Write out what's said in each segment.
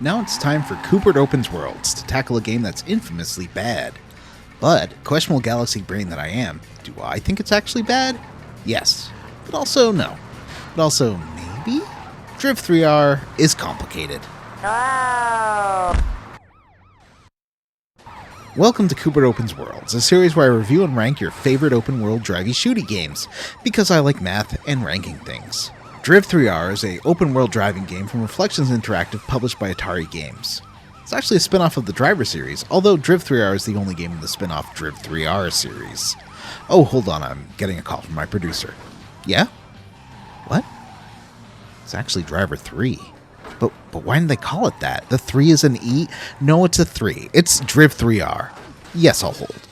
Now it's time for Koobert Opens Worlds to tackle a game that's infamously bad. But, questionable galaxy brain that I am, do I think it's actually bad? Yes. But also no. But also maybe? DRIV3R is complicated. Welcome to Koobert Opens Worlds, a series where I review and rank your favorite open world drivey shooty games, because I like math and ranking things. DRIV3R is an open-world driving game from Reflections Interactive published by Atari Games. It's actually a spin-off of the Driver series, although DRIV3R is the only game in the spin-off DRIV3R series. Oh, hold on, I'm getting a call from my producer. Yeah? What? It's actually Driver 3. But why didn't they call it that? The 3 is an E? No, it's a 3. It's DRIV3R. Yes, I'll hold.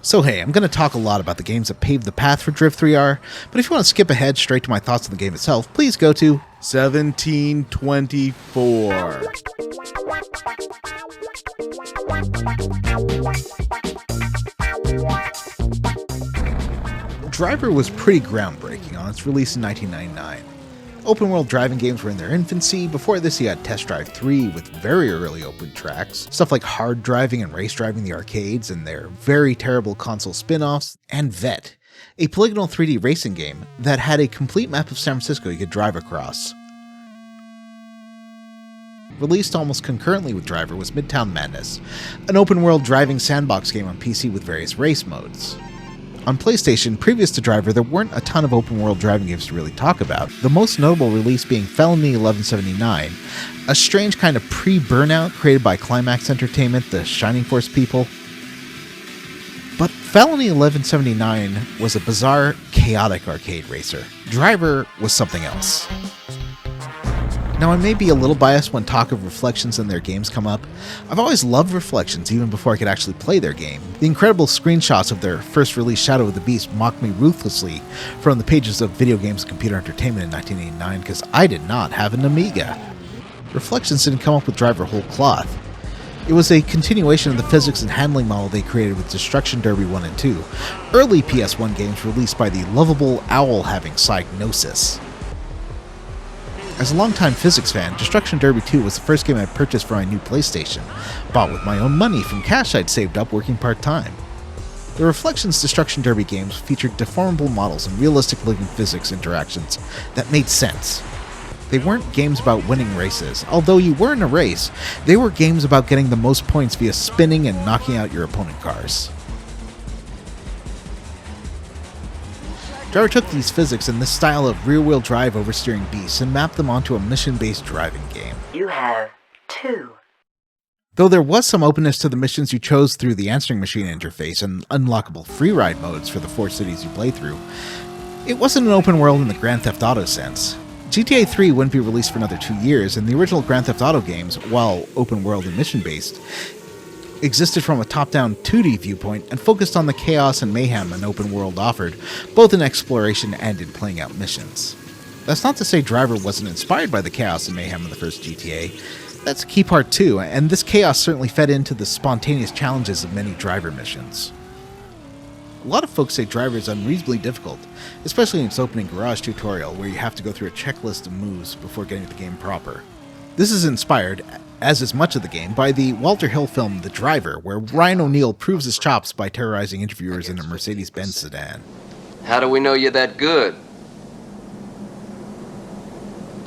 So hey, I'm going to talk a lot about the games that paved the path for DRIV3R, but if you want to skip ahead straight to my thoughts on the game itself, please go to 1724. Driver was pretty groundbreaking on its release in 1999. Open-world driving games were in their infancy. Before this, you had Test Drive 3 with very early open tracks, stuff like Hard Driving and Race Driving the arcades and their very terrible console spin-offs, and VET, a polygonal 3D racing game that had a complete map of San Francisco you could drive across. Released almost concurrently with Driver was Midtown Madness, an open-world driving sandbox game on PC with various race modes. On PlayStation, previous to Driver, there weren't a ton of open-world driving games to really talk about, the most notable release being Felony 1179, a strange kind of pre-Burnout created by Climax Entertainment, the Shining Force people. But Felony 1179 was a bizarre, chaotic arcade racer. Driver was something else. Now, I may be a little biased when talk of Reflections and their games come up. I've always loved Reflections, even before I could actually play their game. The incredible screenshots of their first release Shadow of the Beast mocked me ruthlessly from the pages of Video Games and Computer Entertainment in 1989 because I did not have an Amiga. Reflections didn't come up with Driver whole cloth. It was a continuation of the physics and handling model they created with Destruction Derby 1 and 2, early PS1 games released by the lovable owl-having Psygnosis. As a longtime physics fan, Destruction Derby 2 was the first game I purchased for my new PlayStation, bought with my own money from cash I'd saved up working part-time. The Reflections Destruction Derby games featured deformable models and realistic living physics interactions that made sense. They weren't games about winning races, although you were in a race, they were games about getting the most points via spinning and knocking out your opponent cars. Driver took these physics and this style of rear-wheel drive oversteering beasts and mapped them onto a mission-based driving game. You have 2. Though there was some openness to the missions you chose through the answering machine interface and unlockable free-ride modes for the 4 cities you play through, it wasn't an open world in the Grand Theft Auto sense. GTA 3 wouldn't be released for another 2 years, and the original Grand Theft Auto games, while open world and mission-based, existed from a top-down 2D viewpoint and focused on the chaos and mayhem an open world offered, both in exploration and in playing out missions. That's not to say Driver wasn't inspired by the chaos and mayhem of the first GTA. That's a key part too, and this chaos certainly fed into the spontaneous challenges of many Driver missions. A lot of folks say Driver is unreasonably difficult, especially in its opening garage tutorial where you have to go through a checklist of moves before getting to the game proper. This is inspired, as is much of the game, by the Walter Hill film The Driver, where Ryan O'Neal proves his chops by terrorizing interviewers in a Mercedes-Benz sedan. How do we know you're that good?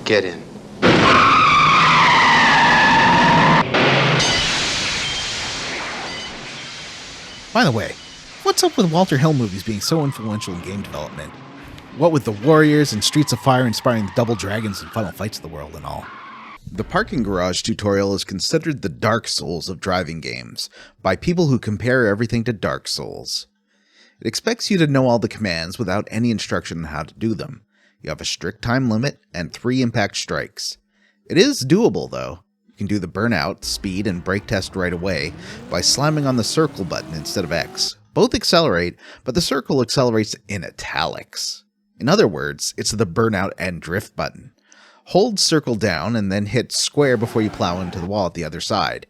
Get in. By the way, what's up with Walter Hill movies being so influential in game development? What with the Warriors and Streets of Fire inspiring the Double Dragons and Final Fights of the world and all. The parking garage tutorial is considered the Dark Souls of driving games by people who compare everything to Dark Souls. It expects you to know all the commands without any instruction on how to do them. You have a strict time limit and 3 impact strikes. It is doable though. You can do the burnout, speed, and brake test right away by slamming on the circle button instead of X. Both accelerate, but the circle accelerates in italics. In other words, it's the burnout and drift button. Hold circle down and then hit square before you plow into the wall at the other side.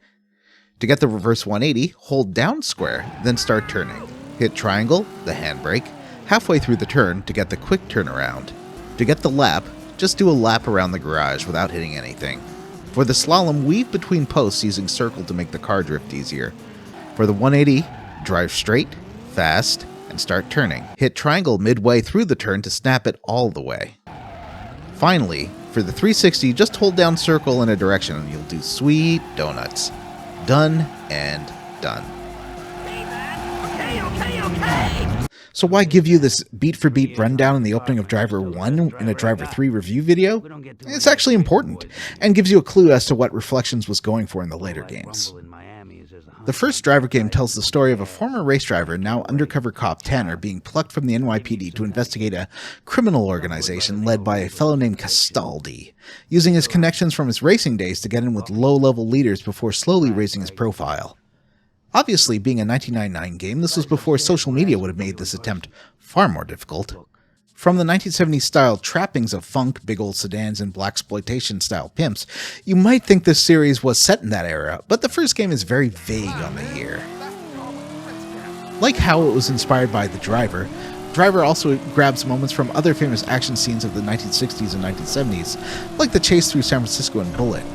To get the reverse 180, hold down square, then start turning. Hit triangle, the handbrake, halfway through the turn to get the quick turnaround. To get the lap, just do a lap around the garage without hitting anything. For the slalom, weave between posts using circle to make the car drift easier. For the 180, drive straight, fast, and start turning. Hit triangle midway through the turn to snap it all the way. Finally, for the 360, just hold down circle in a direction and you'll do sweet donuts. Done and done. Okay. So why give you this beat-for-beat rundown in the opening of Driver 1 in a Driver 3 review video? It's actually important, and gives you a clue as to what Reflections was going for in the later games. The first Driver game tells the story of a former race driver, now undercover cop Tanner, being plucked from the NYPD to investigate a criminal organization led by a fellow named Castaldi, using his connections from his racing days to get in with low-level leaders before slowly raising his profile. Obviously, being a 1999 game, this was before social media would have made this attempt far more difficult. From the 1970s style trappings of funk, big old sedans, and blaxploitation style pimps, you might think this series was set in that era, but the first game is very vague on the year. Like how it was inspired by The Driver, Driver also grabs moments from other famous action scenes of the 1960s and 1970s, like the chase through San Francisco in Bullet.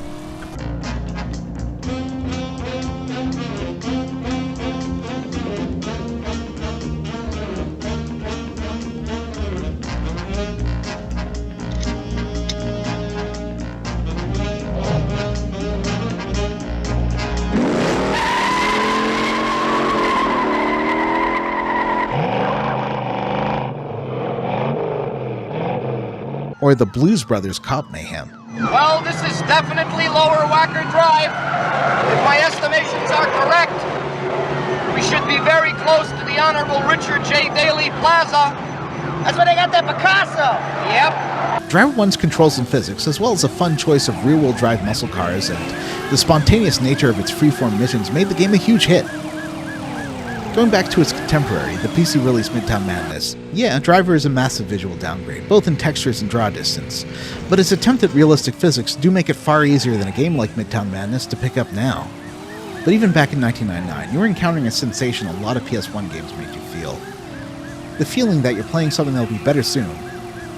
Or the Blues Brothers cop mayhem. Well, this is definitely Lower Wacker Drive. If my estimations are correct, we should be very close to the Honorable Richard J. Daley Plaza. That's where they got that Picasso. Yep. Driver 1's controls and physics, as well as a fun choice of rear-wheel drive muscle cars and the spontaneous nature of its freeform missions, made the game a huge hit. Going back to its contemporary, the PC release Midtown Madness, yeah, Driver is a massive visual downgrade, both in textures and draw distance, but its attempt at realistic physics do make it far easier than a game like Midtown Madness to pick up now. But even back in 1999, you were encountering a sensation a lot of PS1 games made you feel. The feeling that you're playing something that'll be better soon,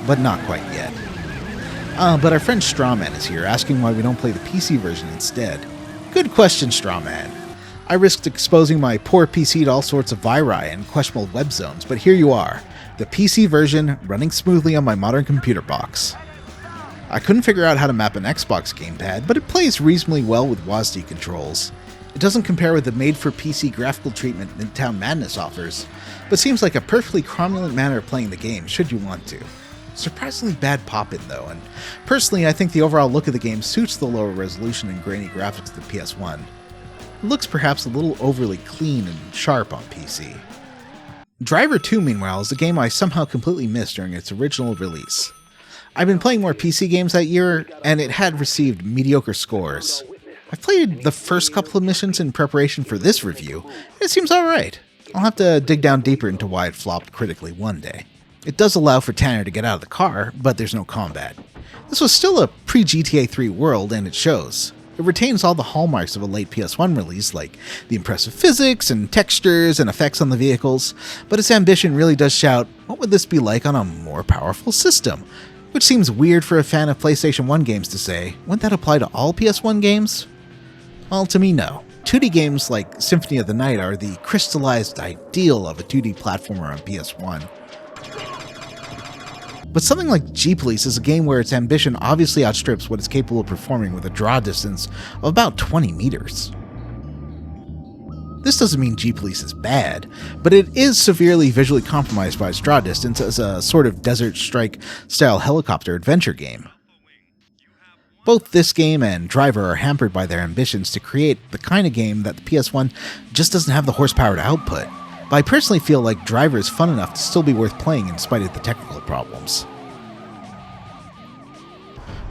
but not quite yet. But our friend Strawman is here, asking why we don't play the PC version instead. Good question, Strawman. I risked exposing my poor PC to all sorts of viri and questionable web zones, but here you are, the PC version running smoothly on my modern computer box. I couldn't figure out how to map an Xbox gamepad, but it plays reasonably well with WASD controls. It doesn't compare with the made-for-PC graphical treatment Midtown Madness offers, but seems like a perfectly cromulent manner of playing the game, should you want to. Surprisingly bad pop-in though, and personally I think the overall look of the game suits the lower resolution and grainy graphics of the PS1. It looks perhaps a little overly clean and sharp on PC. Driver 2, meanwhile, is a game I somehow completely missed during its original release. I've been playing more PC games that year, and it had received mediocre scores. I've played the first couple of missions in preparation for this review, and it seems alright. I'll have to dig down deeper into why it flopped critically one day. It does allow for Tanner to get out of the car, but there's no combat. This was still a pre-GTA 3 world, and it shows. It retains all the hallmarks of a late PS1 release, like the impressive physics and textures and effects on the vehicles, but its ambition really does shout, what would this be like on a more powerful system? Which seems weird for a fan of PlayStation 1 games to say. Wouldn't that apply to all PS1 games? Well, to me, no. 2D games like Symphony of the Night are the crystallized ideal of a 2D platformer on PS1. But something like G-Police is a game where its ambition obviously outstrips what it's capable of performing with a draw distance of about 20 meters. This doesn't mean G-Police is bad, but it is severely visually compromised by its draw distance as a sort of Desert Strike-style helicopter adventure game. Both this game and Driver are hampered by their ambitions to create the kind of game that the PS1 just doesn't have the horsepower to output. But I personally feel like Driver is fun enough to still be worth playing in spite of the technical problems.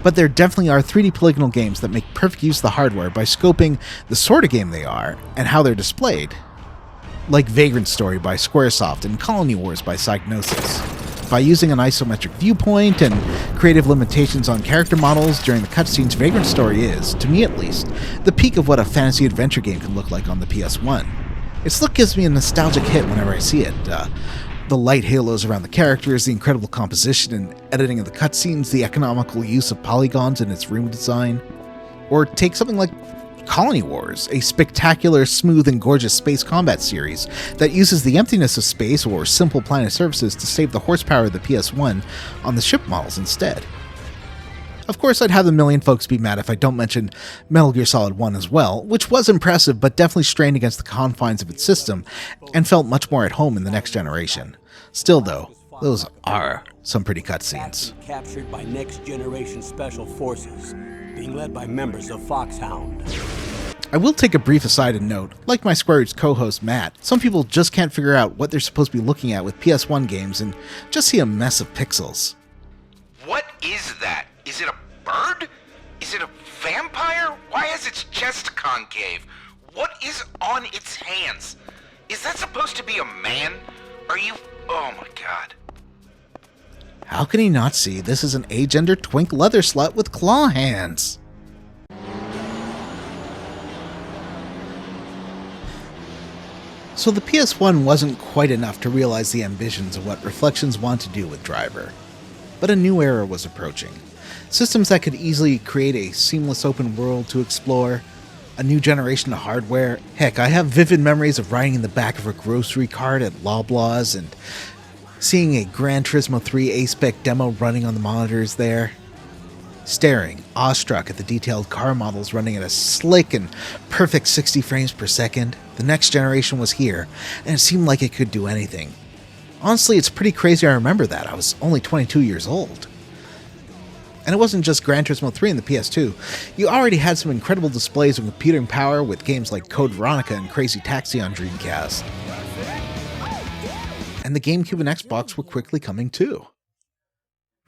But there definitely are 3D polygonal games that make perfect use of the hardware by scoping the sort of game they are and how they're displayed. Like Vagrant Story by Squaresoft and Colony Wars by Psygnosis. By using an isometric viewpoint and creative limitations on character models during the cutscenes, Vagrant Story is, to me at least, the peak of what a fantasy adventure game can look like on the PS1. Its look gives me a nostalgic hit whenever I see it. The light halos around the characters, the incredible composition and editing of the cutscenes, the economical use of polygons in its room design. Or take something like Colony Wars, a spectacular, smooth, and gorgeous space combat series that uses the emptiness of space or simple planet surfaces to save the horsepower of the PS1 on the ship models instead. Of course, I'd have a million folks be mad if I don't mention Metal Gear Solid 1 as well, which was impressive but definitely strained against the confines of its system and felt much more at home in the next generation. Still though, those are some pretty cutscenes. Captured by next generation special forces, being led by members of Foxhound. I will take a brief aside and note, like my Square Roots co-host Matt, some people just can't figure out what they're supposed to be looking at with PS1 games and just see a mess of pixels. What is that? Is it a bird? Is it a vampire? Why is its chest concave? What is on its hands? Is that supposed to be a man? Are you... Oh my god. How can he not see this is an agender twink leather slut with claw hands? So the PS1 wasn't quite enough to realize the ambitions of what Reflections want to do with Driver. But a new era was approaching. Systems that could easily create a seamless open world to explore, a new generation of hardware. Heck, I have vivid memories of riding in the back of a grocery cart at Loblaws and seeing a Gran Turismo 3 A-Spec demo running on the monitors there. Staring, awestruck at the detailed car models running at a slick and perfect 60 frames per second. The next generation was here, and it seemed like it could do anything. Honestly, it's pretty crazy I remember that. I was only 22 years old. And it wasn't just Gran Turismo 3 and the PS2. You already had some incredible displays of computing power with games like Code Veronica and Crazy Taxi on Dreamcast. And the GameCube and Xbox were quickly coming too.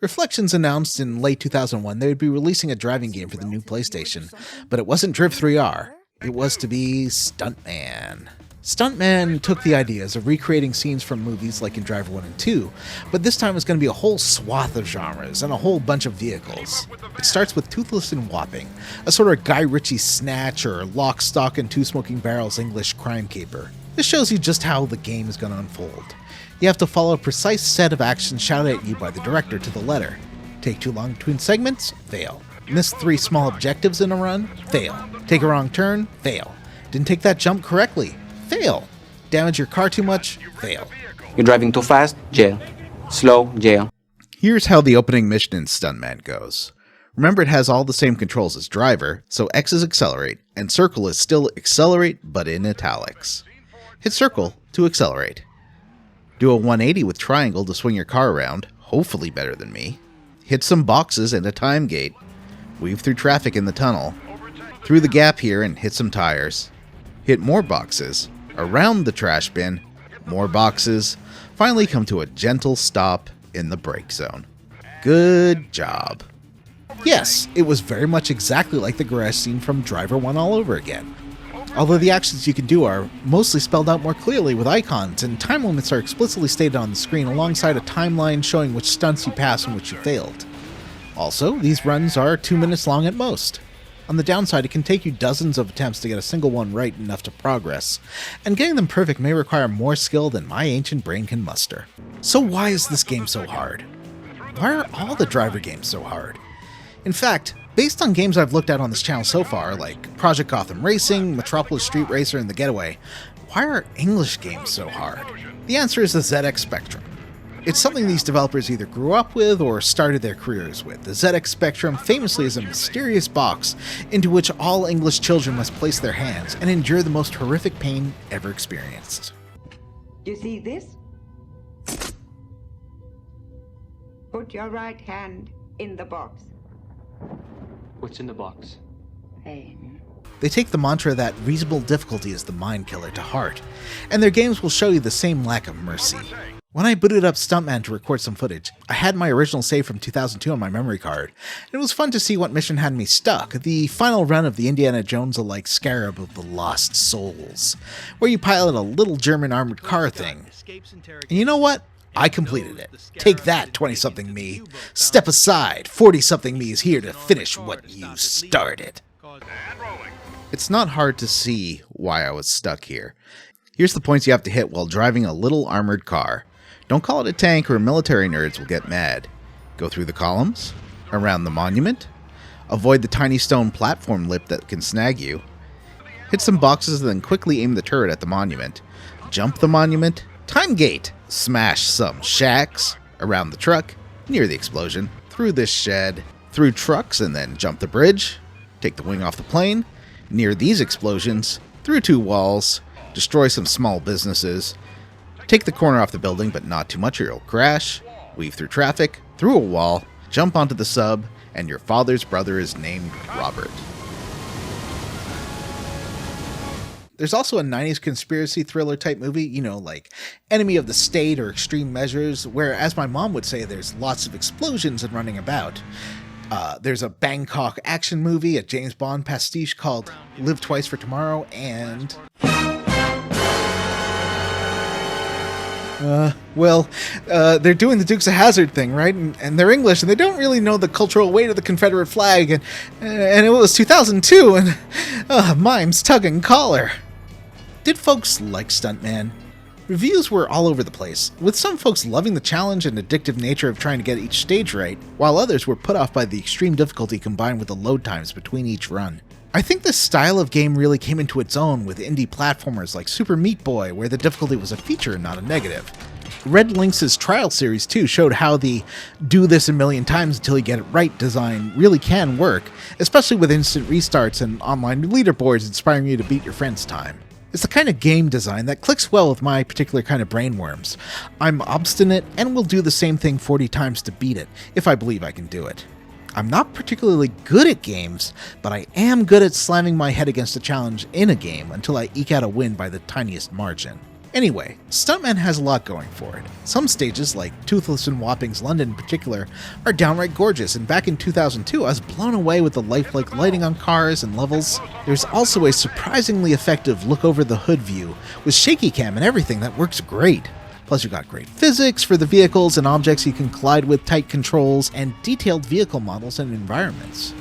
Reflections announced in late 2001 they would be releasing a driving game for the new PlayStation, but it wasn't DRIV3R. It was to be Stuntman. Stuntman took the ideas of recreating scenes from movies like in Driver 1 and 2, but this time it's going to be a whole swath of genres and a whole bunch of vehicles. It starts with Toothless and Whopping, a sort of Guy Ritchie Snatch or Lock, Stock, and Two Smoking Barrels English crime caper. This shows you just how the game is going to unfold. You have to follow a precise set of actions shouted at you by the director to the letter. Take too long between segments? Fail. Miss 3 small objectives in a run? Fail. Take a wrong turn? Fail. Didn't take that jump correctly? Fail. Damage your car too much? Fail. You're driving too fast? Jail. Slow? Jail. Here's how the opening mission in Stuntman goes. Remember, it has all the same controls as Driver, so X is accelerate, and circle is still accelerate, but in italics. Hit circle to accelerate. Do a 180 with triangle to swing your car around, hopefully better than me. Hit some boxes and a time gate. Weave through traffic in the tunnel. Through the gap here and hit some tires. Hit more boxes. Around the trash bin. More boxes. Finally come to a gentle stop in the brake zone. Good job. Yes, it was very much exactly like the garage scene from Driver 1 all over again. Although the actions you can do are mostly spelled out more clearly with icons, and time limits are explicitly stated on the screen alongside a timeline showing which stunts you passed and which you failed. Also, these runs are 2 minutes long at most. On the downside, it can take you dozens of attempts to get a single one right enough to progress, and getting them perfect may require more skill than my ancient brain can muster. So why is this game so hard? Why are all the Driver games so hard? In fact, based on games I've looked at on this channel so far, like Project Gotham Racing, Metropolis Street Racer, and The Getaway, why are English games so hard? The answer is the ZX Spectrum. It's something these developers either grew up with or started their careers with. The ZX Spectrum famously is a mysterious box into which all English children must place their hands and endure the most horrific pain ever experienced. You see this? Put your right hand in the box. What's in the box? Pain. They take the mantra that reasonable difficulty is the mind killer to heart, and their games will show you the same lack of mercy. When I booted up Stuntman to record some footage, I had my original save from 2002 on my memory card, and it was fun to see what mission had me stuck, the final run of the Indiana Jones-alike Scarab of the Lost Souls, where you pilot a little German armored car thing. And you know what? I completed it. Take that, 20-something me. Step aside, 40-something me is here to finish what you started. It's not hard to see why I was stuck here. Here's the points you have to hit while driving a little armored car. Don't call it a tank or military nerds will get mad. Go through the columns, around the monument, Avoid the tiny stone platform lip that can snag you. Hit some boxes and then quickly aim the turret at the monument. Jump the monument. Time gate. Smash some shacks. Around the truck. Near the explosion. Through this shed. Through trucks and then jump the bridge. Take the wing off the plane. Near these explosions. Through 2 walls. Destroy some small businesses. Take the corner off the building, but not too much or you'll crash. Weave through traffic. Through a wall. Jump onto the sub. And your father's brother is named Robert. There's also a 90s conspiracy thriller type movie, you know, like Enemy of the State or Extreme Measures, where, as my mom would say, there's lots of explosions and running about. There's a Bangkok action movie, a James Bond pastiche called Live Twice for Tomorrow, and... they're doing the Dukes of Hazzard thing, right? And they're English, and they don't really know the cultural weight of the Confederate flag, and it was 2002, and mimes tugging collar. Did folks like Stuntman? Reviews were all over the place, with some folks loving the challenge and addictive nature of trying to get each stage right, while others were put off by the extreme difficulty combined with the load times between each run. I think this style of game really came into its own with indie platformers like Super Meat Boy, where the difficulty was a feature and not a negative. Red Lynx's Trial Series 2 showed how the do this a million times until you get it right design really can work, especially with instant restarts and online leaderboards inspiring you to beat your friend's time. It's the kind of game design that clicks well with my particular kind of brainworms. I'm obstinate and will do the same thing 40 times to beat it, if I believe I can do it. I'm not particularly good at games, but I am good at slamming my head against a challenge in a game until I eke out a win by the tiniest margin. Anyway, Stuntman has a lot going for it. Some stages, like Toothless and Wapping's London in particular, are downright gorgeous, and back in 2002 I was blown away with the lifelike lighting on cars and levels. There's also a surprisingly effective look over the hood view, with shaky cam and everything that works great. Plus you got great physics for the vehicles and objects you can collide with, tight controls, and detailed vehicle models and environments.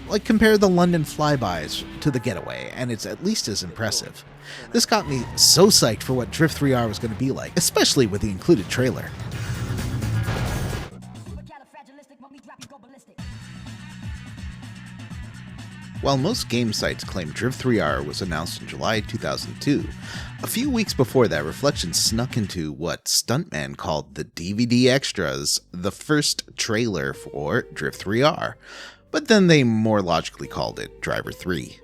Like compare the London flybys to the Getaway, and it's at least as impressive. This got me so psyched for what DRIV3R was going to be like, especially with the included trailer. While most game sites claim DRIV3R was announced in July 2002, a few weeks before that, Reflection snuck into what Stuntman called the DVD Extras, the first trailer for DRIV3R, but then they more logically called it Driver 3.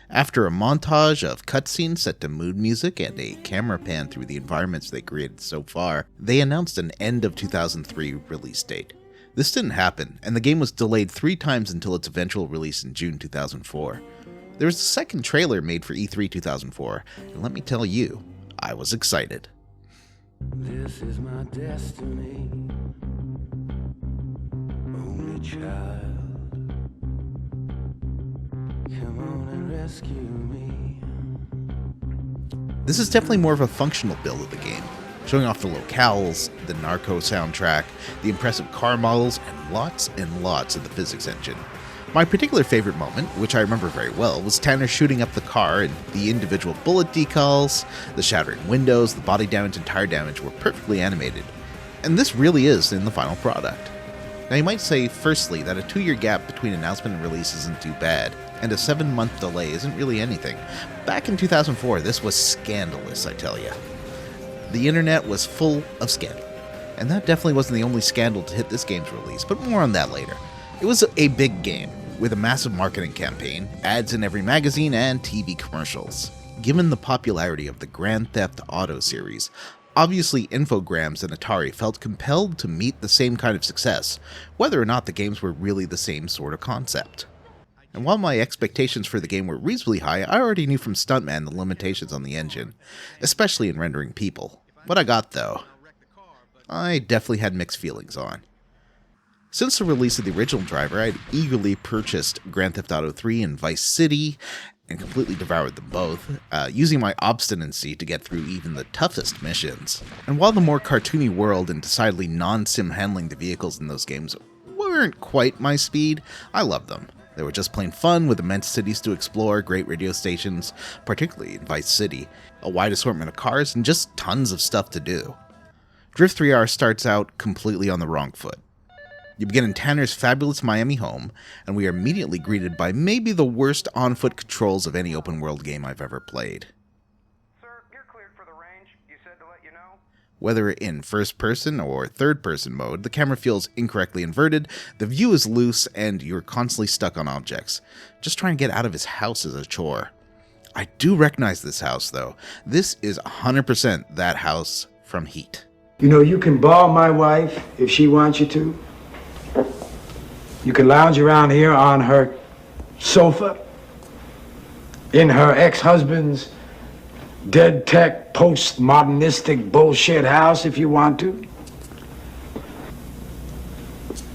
After a montage of cutscenes set to mood music and a camera pan through the environments they created so far, they announced an end of 2003 release date. This didn't happen, and the game was delayed 3 times until its eventual release in June 2004. There was a second trailer made for E3 2004, and let me tell you, I was excited. This is my destiny, only child. Come on and rescue me. This is definitely more of a functional build of the game, showing off the locales, the narco soundtrack, the impressive car models, and lots of the physics engine. My particular favorite moment, which I remember very well, was Tanner shooting up the car, and the individual bullet decals, the shattering windows, the body damage and tire damage were perfectly animated. And this really is in the final product. Now you might say, firstly, that a 2-year gap between announcement and release isn't too bad, and a 7-month delay isn't really anything. Back in 2004, this was scandalous, I tell ya. The internet was full of scandal, and that definitely wasn't the only scandal to hit this game's release, but more on that later. It was a big game, with a massive marketing campaign, ads in every magazine, and TV commercials. Given the popularity of the Grand Theft Auto series, obviously Infogrames and Atari felt compelled to meet the same kind of success, whether or not the games were really the same sort of concept. And while my expectations for the game were reasonably high, I already knew from Stuntman the limitations on the engine, especially in rendering people. What I got, though, I definitely had mixed feelings on. Since the release of the original Driver, I had eagerly purchased Grand Theft Auto 3 and Vice City, and completely devoured them both, using my obstinacy to get through even the toughest missions. And while the more cartoony world and decidedly non-sim handling the vehicles in those games weren't quite my speed, I loved them. They were just plain fun, with immense cities to explore, great radio stations, particularly in Vice City, a wide assortment of cars, and just tons of stuff to do. DRIV3R starts out completely on the wrong foot. You begin in Tanner's fabulous Miami home, and we are immediately greeted by maybe the worst on-foot controls of any open-world game I've ever played. Sir, you're cleared for the range. You said to let you know. Whether in first-person or third-person mode, the camera feels incorrectly inverted, the view is loose, and you're constantly stuck on objects. Just trying to get out of his house is a chore. I do recognize this house, though. This is 100% that house from Heat. You know, you can ball my wife if she wants you to. You can lounge around here on her sofa, in her ex-husband's dead tech, post-modernistic bullshit house if you want to.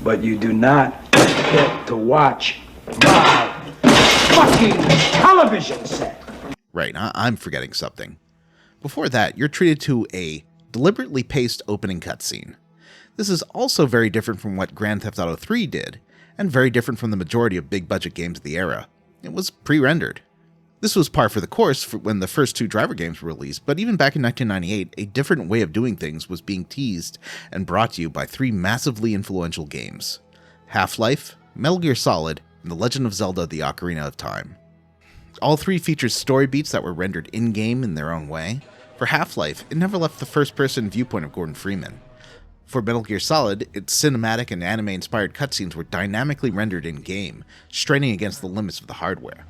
But you do not get to watch my fucking television set. Right, I'm forgetting something. Before that, you're treated to a deliberately paced opening cutscene. This is also very different from what Grand Theft Auto 3 did, and very different from the majority of big-budget games of the era. It was pre-rendered. This was par for the course when the first two Driver games were released, but even back in 1998, a different way of doing things was being teased and brought to you by three massively influential games: Half-Life, Metal Gear Solid, and The Legend of Zelda: The Ocarina of Time. All three featured story beats that were rendered in-game in their own way. For Half-Life, it never left the first-person viewpoint of Gordon Freeman. For Metal Gear Solid, its cinematic and anime-inspired cutscenes were dynamically rendered in-game, straining against the limits of the hardware.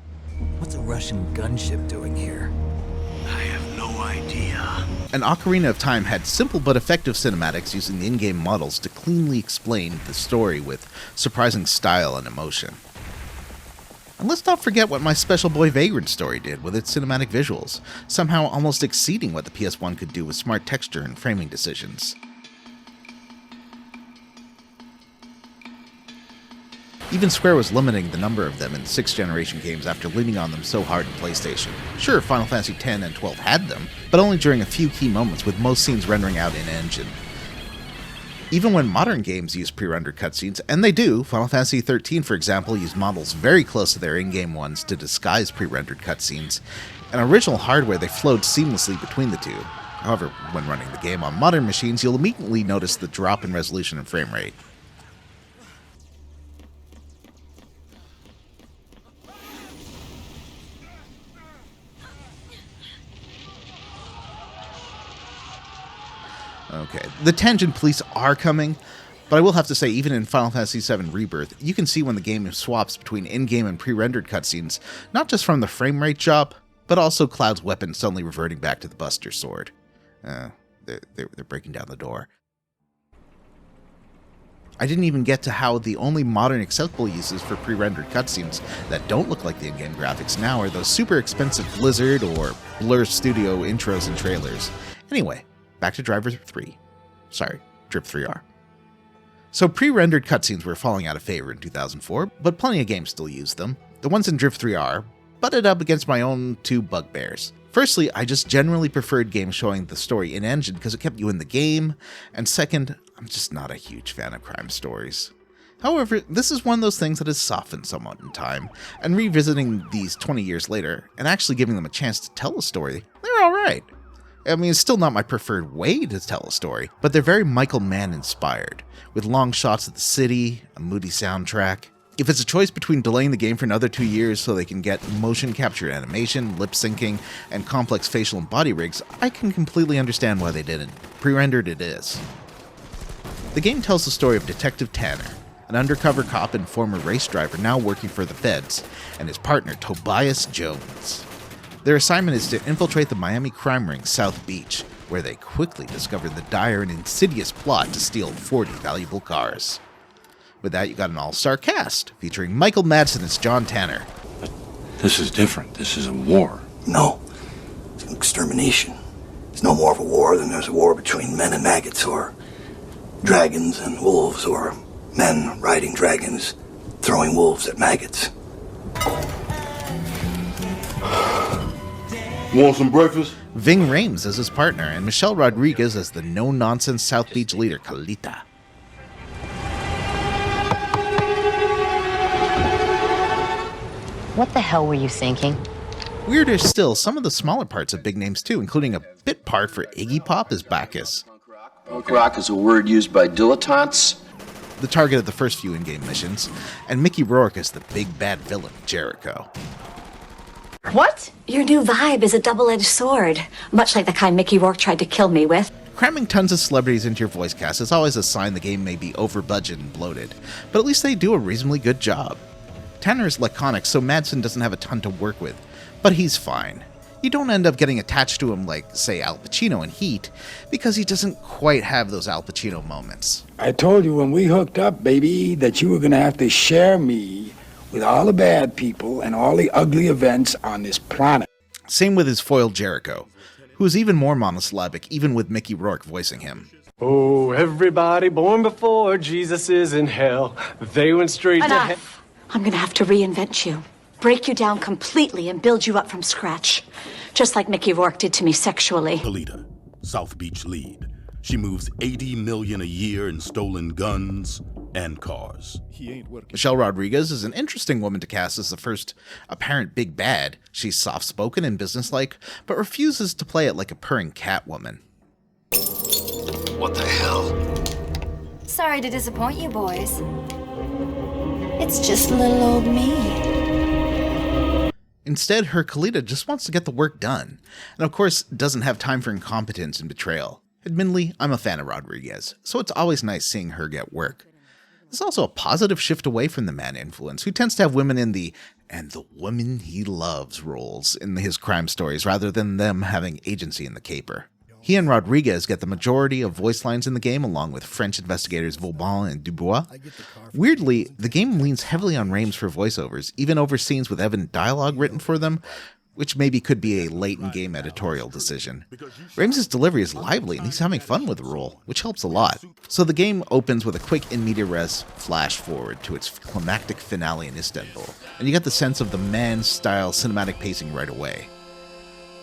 What's a Russian gunship doing here? I have no idea. And Ocarina of Time had simple but effective cinematics using the in-game models to cleanly explain the story with surprising style and emotion. And let's not forget what my Special Boy Vagrant story did with its cinematic visuals, somehow almost exceeding what the PS1 could do with smart texture and framing decisions. Even Square was limiting the number of them in 6th generation games after leaning on them so hard in PlayStation. Sure, Final Fantasy X and XII had them, but only during a few key moments, with most scenes rendering out in-engine. Even when modern games use pre-rendered cutscenes, and they do, Final Fantasy XIII, for example, used models very close to their in-game ones to disguise pre-rendered cutscenes, and original hardware they flowed seamlessly between the two. However, when running the game on modern machines, you'll immediately notice the drop in resolution and frame rate. Okay, the tangent police are coming, but I will have to say, even in Final Fantasy VII Rebirth, you can see when the game swaps between in-game and pre-rendered cutscenes, not just from the frame rate drop, but also Cloud's weapon suddenly reverting back to the Buster Sword. They're breaking down the door. I didn't even get to how the only modern acceptable uses for pre-rendered cutscenes that don't look like the in-game graphics now are those super expensive Blizzard or Blur Studio intros and trailers. Anyway, back to DRIV3R. So pre-rendered cutscenes were falling out of favor in 2004, but plenty of games still use them. The ones in DRIV3R butted up against my own two bugbears. Firstly, I just generally preferred games showing the story in-engine because it kept you in the game, and second, I'm just not a huge fan of crime stories. However, this is one of those things that has softened somewhat in time, and revisiting these 20 years later, and actually giving them a chance to tell a story, they're alright. I mean, it's still not my preferred way to tell a story, but they're very Michael Mann inspired, with long shots of the city, a moody soundtrack. If it's a choice between delaying the game for another 2 years so they can get motion captured animation, lip syncing, and complex facial and body rigs, I can completely understand why they didn't. Pre-rendered it is. The game tells the story of Detective Tanner, an undercover cop and former race driver now working for the feds, and his partner Tobias Jones. Their assignment is to infiltrate the Miami crime ring South Beach, where they quickly discover the dire and insidious plot to steal 40 valuable cars. With that, you got an all-star cast, featuring Michael Madsen as John Tanner. But this is different. This is a war. No, it's an extermination. It's no more of a war than there's a war between men and maggots, or dragons and wolves, or men riding dragons, throwing wolves at maggots. Want some breakfast? Ving Rhames as his partner, and Michelle Rodriguez as the no-nonsense South Beach leader, Kalita. What the hell were you thinking? Weirder still, some of the smaller parts have big names too, including a bit part for Iggy Pop as Bacchus. Punk rock is a word used by dilettantes. The target of the first few in-game missions, and Mickey Rourke as the big bad villain, Jericho. What? Your new vibe is a double-edged sword, much like the kind Mickey Rourke tried to kill me with. Cramming tons of celebrities into your voice cast is always a sign the game may be over-budgeted and bloated, but at least they do a reasonably good job. Tanner is laconic, so Madsen doesn't have a ton to work with, but he's fine. You don't end up getting attached to him like, say, Al Pacino in Heat, because he doesn't quite have those Al Pacino moments. I told you when we hooked up, baby, that you were going to have to share me with all the bad people and all the ugly events on this planet. Same with his foil Jericho, who is even more monosyllabic, even with Mickey Rourke voicing him. Oh, everybody born before Jesus is in hell. They went straight to hell. I'm gonna have to reinvent you. Break you down completely and build you up from scratch. Just like Mickey Rourke did to me sexually. Polita, South Beach lead. She moves $80 million a year in stolen guns and cars. Michelle Rodriguez is an interesting woman to cast as the first apparent big bad. She's soft-spoken and businesslike, but refuses to play it like a purring cat woman. What the hell? Sorry to disappoint you boys. It's just little old me. Instead, her Kalita just wants to get the work done, and of course doesn't have time for incompetence and betrayal. Admittedly, I'm a fan of Rodriguez, so it's always nice seeing her get work. There's also a positive shift away from the man influence, who tends to have women in the "and the woman he loves" roles in his crime stories, rather than them having agency in the caper. He and Rodriguez get the majority of voice lines in the game, along with French investigators Vauban and Dubois. Weirdly, the game leans heavily on Reims for voiceovers, even over scenes with evident dialogue written for them, which maybe could be a late-in-game editorial decision. Reims' delivery is lively, and he's having fun with the role, which helps a lot. So the game opens with a quick in media res flash forward to its climactic finale in Istanbul, and you get the sense of the man-style cinematic pacing right away.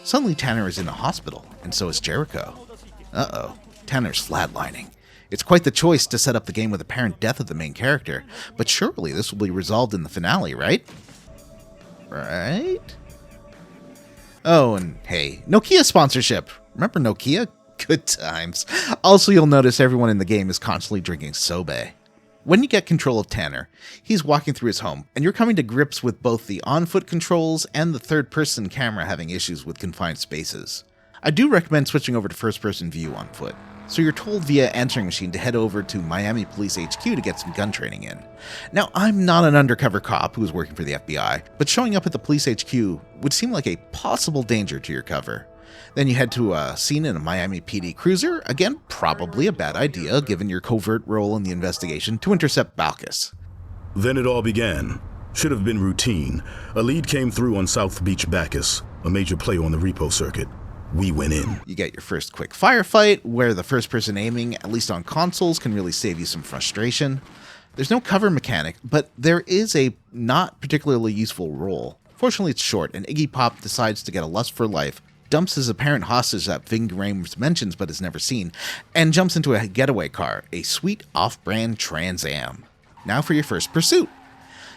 Suddenly Tanner is in a hospital, and so is Jericho. Uh-oh, Tanner's flatlining. It's quite the choice to set up the game with apparent death of the main character, but surely this will be resolved in the finale, right? Right? Oh, and hey, Nokia sponsorship. Remember Nokia? Good times. Also, you'll notice everyone in the game is constantly drinking sobe. When you get control of Tanner, he's walking through his home, and you're coming to grips with both the on-foot controls and the third-person camera having issues with confined spaces. I do recommend switching over to first-person view on foot, so you're told via answering machine to head over to Miami Police HQ to get some gun training in. Now, I'm not an undercover cop who's working for the FBI, but showing up at the police HQ would seem like a possible danger to your cover. Then you head to a scene in a Miami PD cruiser, again, probably a bad idea given your covert role in the investigation, to intercept Bacchus. Then it all began. Should have been routine. A lead came through on South Beach Bacchus, a major player on the repo circuit. We went in. You get your first quick firefight, where the first-person aiming, at least on consoles, can really save you some frustration. There's no cover mechanic, but there is a not particularly useful role. Fortunately, it's short, and Iggy Pop decides to get a lust for life, dumps his apparent hostage that Ving Rhames mentions but has never seen, and jumps into a getaway car, a sweet off-brand Trans Am. Now for your first pursuit.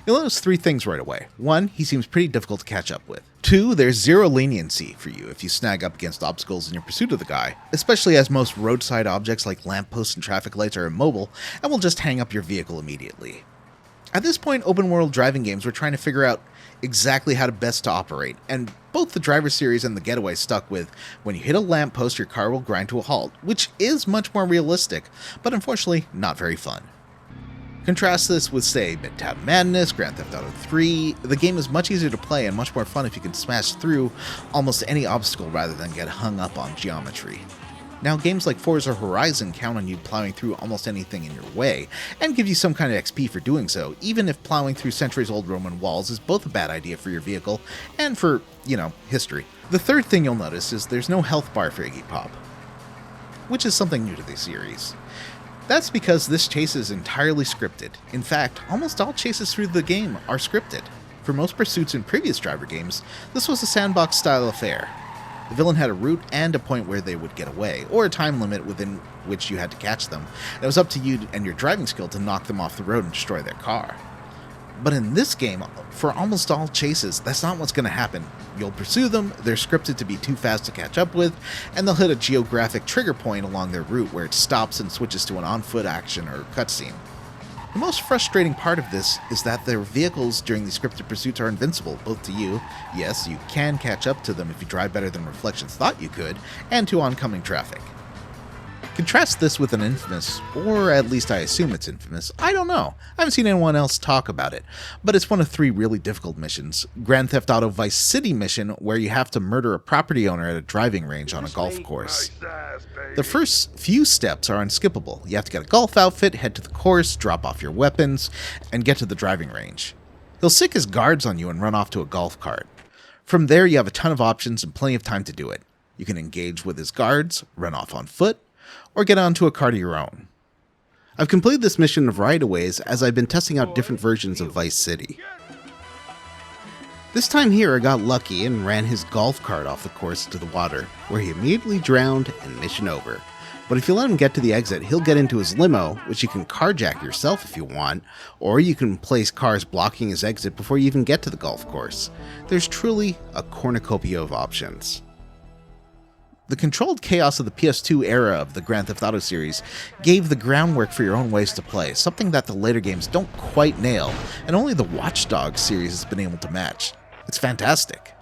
You'll notice three things right away. One, he seems pretty difficult to catch up with. Two, there's zero leniency for you if you snag up against obstacles in your pursuit of the guy, especially as most roadside objects like lampposts and traffic lights are immobile and will just hang up your vehicle immediately. At this point, open-world driving games were trying to figure out exactly how to best to operate, and both the Driver series and the Getaway stuck with, when you hit a lamppost, your car will grind to a halt, which is much more realistic, but unfortunately not very fun. Contrast this with, say, Midtown Madness, Grand Theft Auto 3. The game is much easier to play and much more fun if you can smash through almost any obstacle rather than get hung up on geometry. Now, games like Forza Horizon count on you plowing through almost anything in your way, and give you some kind of XP for doing so, even if plowing through centuries-old Roman walls is both a bad idea for your vehicle and for, history. The third thing you'll notice is there's no health bar for Iggy Pop, which is something new to the series. That's because this chase is entirely scripted. In fact, almost all chases through the game are scripted. For most pursuits in previous Driver games, this was a sandbox-style affair. The villain had a route and a point where they would get away, or a time limit within which you had to catch them. It was up to you and your driving skill to knock them off the road and destroy their car. But in this game, for almost all chases, that's not what's going to happen. You'll pursue them, they're scripted to be too fast to catch up with, and they'll hit a geographic trigger point along their route where it stops and switches to an on-foot action or cutscene. The most frustrating part of this is that their vehicles during these scripted pursuits are invincible, both to you, yes, you can catch up to them if you drive better than Reflections thought you could, and to oncoming traffic. Contrast this with an Infamous, or at least I assume it's Infamous, I don't know, I haven't seen anyone else talk about it, but it's one of 3 really difficult missions. Grand Theft Auto Vice City mission, where you have to murder a property owner at a driving range on a golf course. The first few steps are unskippable. You have to get a golf outfit, head to the course, drop off your weapons, and get to the driving range. He'll sick his guards on you and run off to a golf cart. From there you have a ton of options and plenty of time to do it. You can engage with his guards, run off on foot, or get onto a cart of your own. I've completed this mission in a variety of ways as I've been testing out different versions of Vice City. This time here I got lucky and ran his golf cart off the course to the water, where he immediately drowned and mission over. But if you let him get to the exit, he'll get into his limo, which you can carjack yourself if you want, or you can place cars blocking his exit before you even get to the golf course. There's truly a cornucopia of options. The controlled chaos of the PS2 era of the Grand Theft Auto series gave the groundwork for your own ways to play, something that the later games don't quite nail, and only the Watch Dogs series has been able to match. It's fantastic.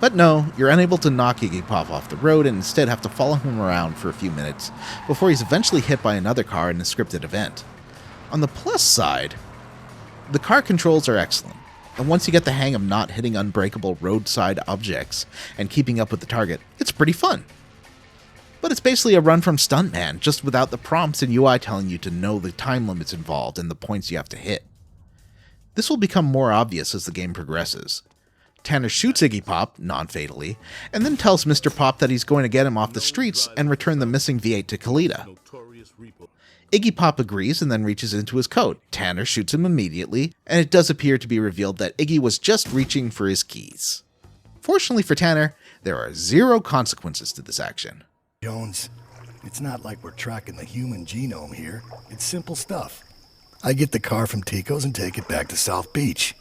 But no, you're unable to knock Iggy Pop off the road and instead have to follow him around for a few minutes before he's eventually hit by another car in a scripted event. On the plus side, the car controls are excellent, and once you get the hang of not hitting unbreakable roadside objects and keeping up with the target, it's pretty fun. But it's basically a run from Stuntman, just without the prompts and UI telling you to know the time limits involved and the points you have to hit. This will become more obvious as the game progresses. Tanner shoots Iggy Pop, non-fatally, and then tells Mr. Pop that he's going to get him off the streets and return the missing V8 to Kalita. Iggy Pop agrees and then reaches into his coat. Tanner shoots him immediately, and it does appear to be revealed that Iggy was just reaching for his keys. Fortunately for Tanner, there are 0 consequences to this action. Jones, it's not like we're tracking the human genome here. It's simple stuff. I get the car from Tico's and take it back to South Beach.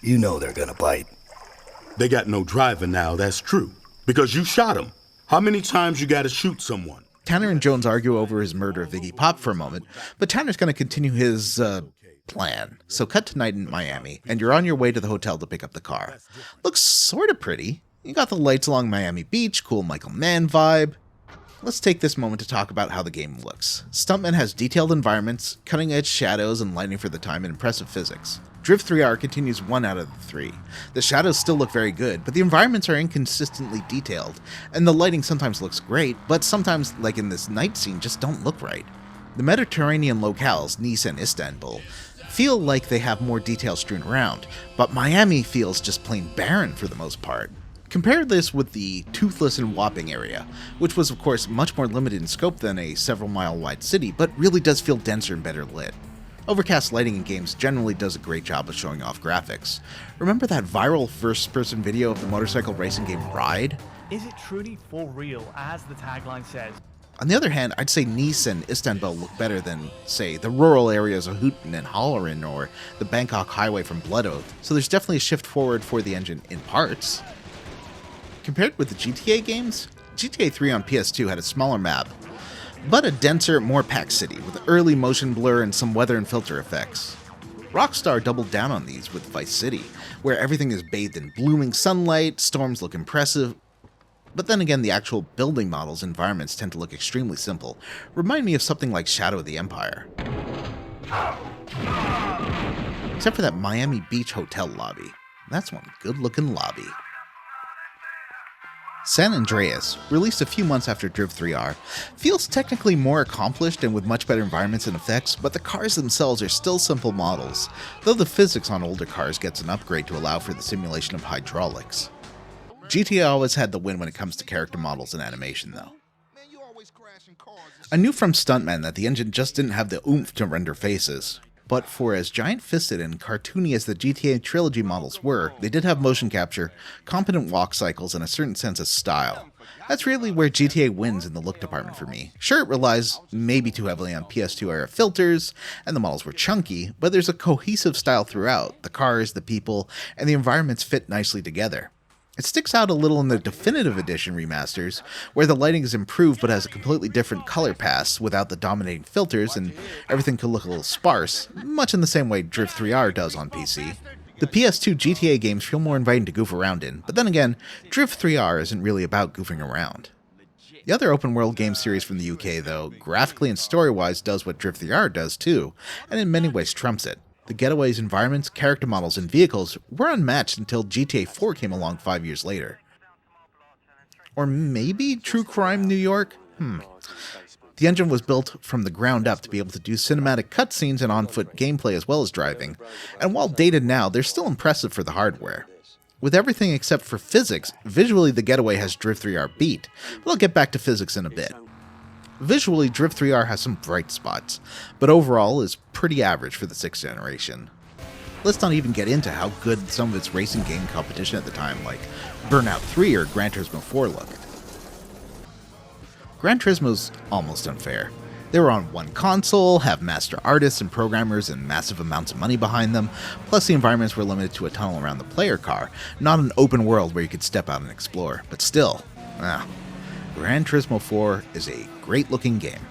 You know they're gonna bite. They got no driver now, that's true. Because you shot him. How many times you gotta shoot someone? Tanner and Jones argue over his murder of Iggy Pop for a moment, but Tanner's going to continue his, plan. So cut to night in Miami, and you're on your way to the hotel to pick up the car. Looks sorta pretty. You got the lights along Miami Beach, cool Michael Mann vibe. Let's take this moment to talk about how the game looks. Stuntman has detailed environments, cutting-edge shadows and lighting for the time, and impressive physics. DRIV3R continues 1 out of the 3. The shadows still look very good, but the environments are inconsistently detailed, and the lighting sometimes looks great, but sometimes, like in this night scene, just don't look right. The Mediterranean locales, Nice and Istanbul, feel like they have more detail strewn around, but Miami feels just plain barren for the most part. Compare this with the Toothless and Wapping area, which was of course much more limited in scope than a several-mile-wide city, but really does feel denser and better lit. Overcast lighting in games generally does a great job of showing off graphics. Remember that viral first-person video of the motorcycle racing game Ride? Is it truly for real, as the tagline says? On the other hand, I'd say Nice and Istanbul look better than, say, the rural areas of Houghton and Halloran or the Bangkok Highway from Blood Oath, so there's definitely a shift forward for the engine in parts. Compared with the GTA games, GTA 3 on PS2 had a smaller map, but a denser, more packed city with early motion blur and some weather and filter effects. Rockstar doubled down on these with Vice City, where everything is bathed in blooming sunlight, storms look impressive, but then again the actual building models and environments tend to look extremely simple, remind me of something like Shadow of the Empire. Except for that Miami Beach hotel lobby. That's one good looking lobby. San Andreas, released a few months after DRIV3R, feels technically more accomplished and with much better environments and effects, but the cars themselves are still simple models, though the physics on older cars gets an upgrade to allow for the simulation of hydraulics. GTA always had the win when it comes to character models and animation, though. I knew from Stuntman that the engine just didn't have the oomph to render faces. But for as giant-fisted and cartoony as the GTA trilogy models were, they did have motion capture, competent walk cycles, and a certain sense of style. That's really where GTA wins in the look department for me. Sure, it relies maybe too heavily on PS2 era filters, and the models were chunky, but there's a cohesive style throughout. The cars, the people, and the environments fit nicely together. It sticks out a little in the Definitive Edition remasters, where the lighting is improved but has a completely different color pass without the dominating filters, and everything could look a little sparse, much in the same way DRIV3R does on PC. The PS2 GTA games feel more inviting to goof around in, but then again, DRIV3R isn't really about goofing around. The other open world game series from the UK, though, graphically and story-wise does what DRIV3R does too, and in many ways trumps it. The Getaway's environments, character models, and vehicles were unmatched until GTA 4 came along 5 years later. Or maybe True Crime New York? The engine was built from the ground up to be able to do cinematic cutscenes and on-foot gameplay as well as driving, and while dated now, they're still impressive for the hardware. With everything except for physics, visually the Getaway has DRIV3R beat, but I'll get back to physics in a bit. Visually, DRIV3R has some bright spots, but overall is pretty average for the 6th generation. Let's not even get into how good some of its racing game competition at the time, like Burnout 3 or Gran Turismo 4 looked. Gran Turismo's almost unfair. They were on one console, have master artists and programmers and massive amounts of money behind them, plus the environments were limited to a tunnel around the player car, not an open world where you could step out and explore, but still, Gran Turismo 4 is a great looking game.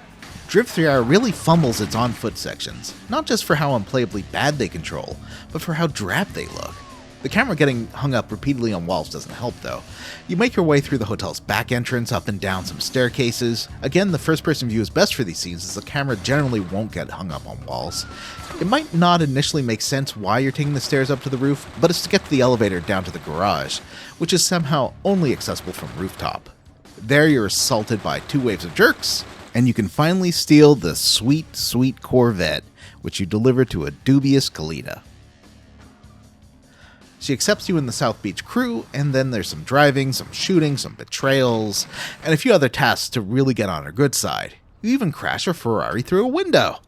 DRIV3R really fumbles its on-foot sections, not just for how unplayably bad they control, but for how drab they look. The camera getting hung up repeatedly on walls doesn't help though. You make your way through the hotel's back entrance, up and down some staircases. Again, the first-person view is best for these scenes as the camera generally won't get hung up on walls. It might not initially make sense why you're taking the stairs up to the roof, but it's to get the elevator down to the garage, which is somehow only accessible from rooftop. There you're assaulted by 2 waves of jerks, and you can finally steal the sweet, sweet Corvette, which you deliver to a dubious Kalita. She accepts you in the South Beach crew, and then there's some driving, some shooting, some betrayals, and a few other tasks to really get on her good side. You even crash a Ferrari through a window.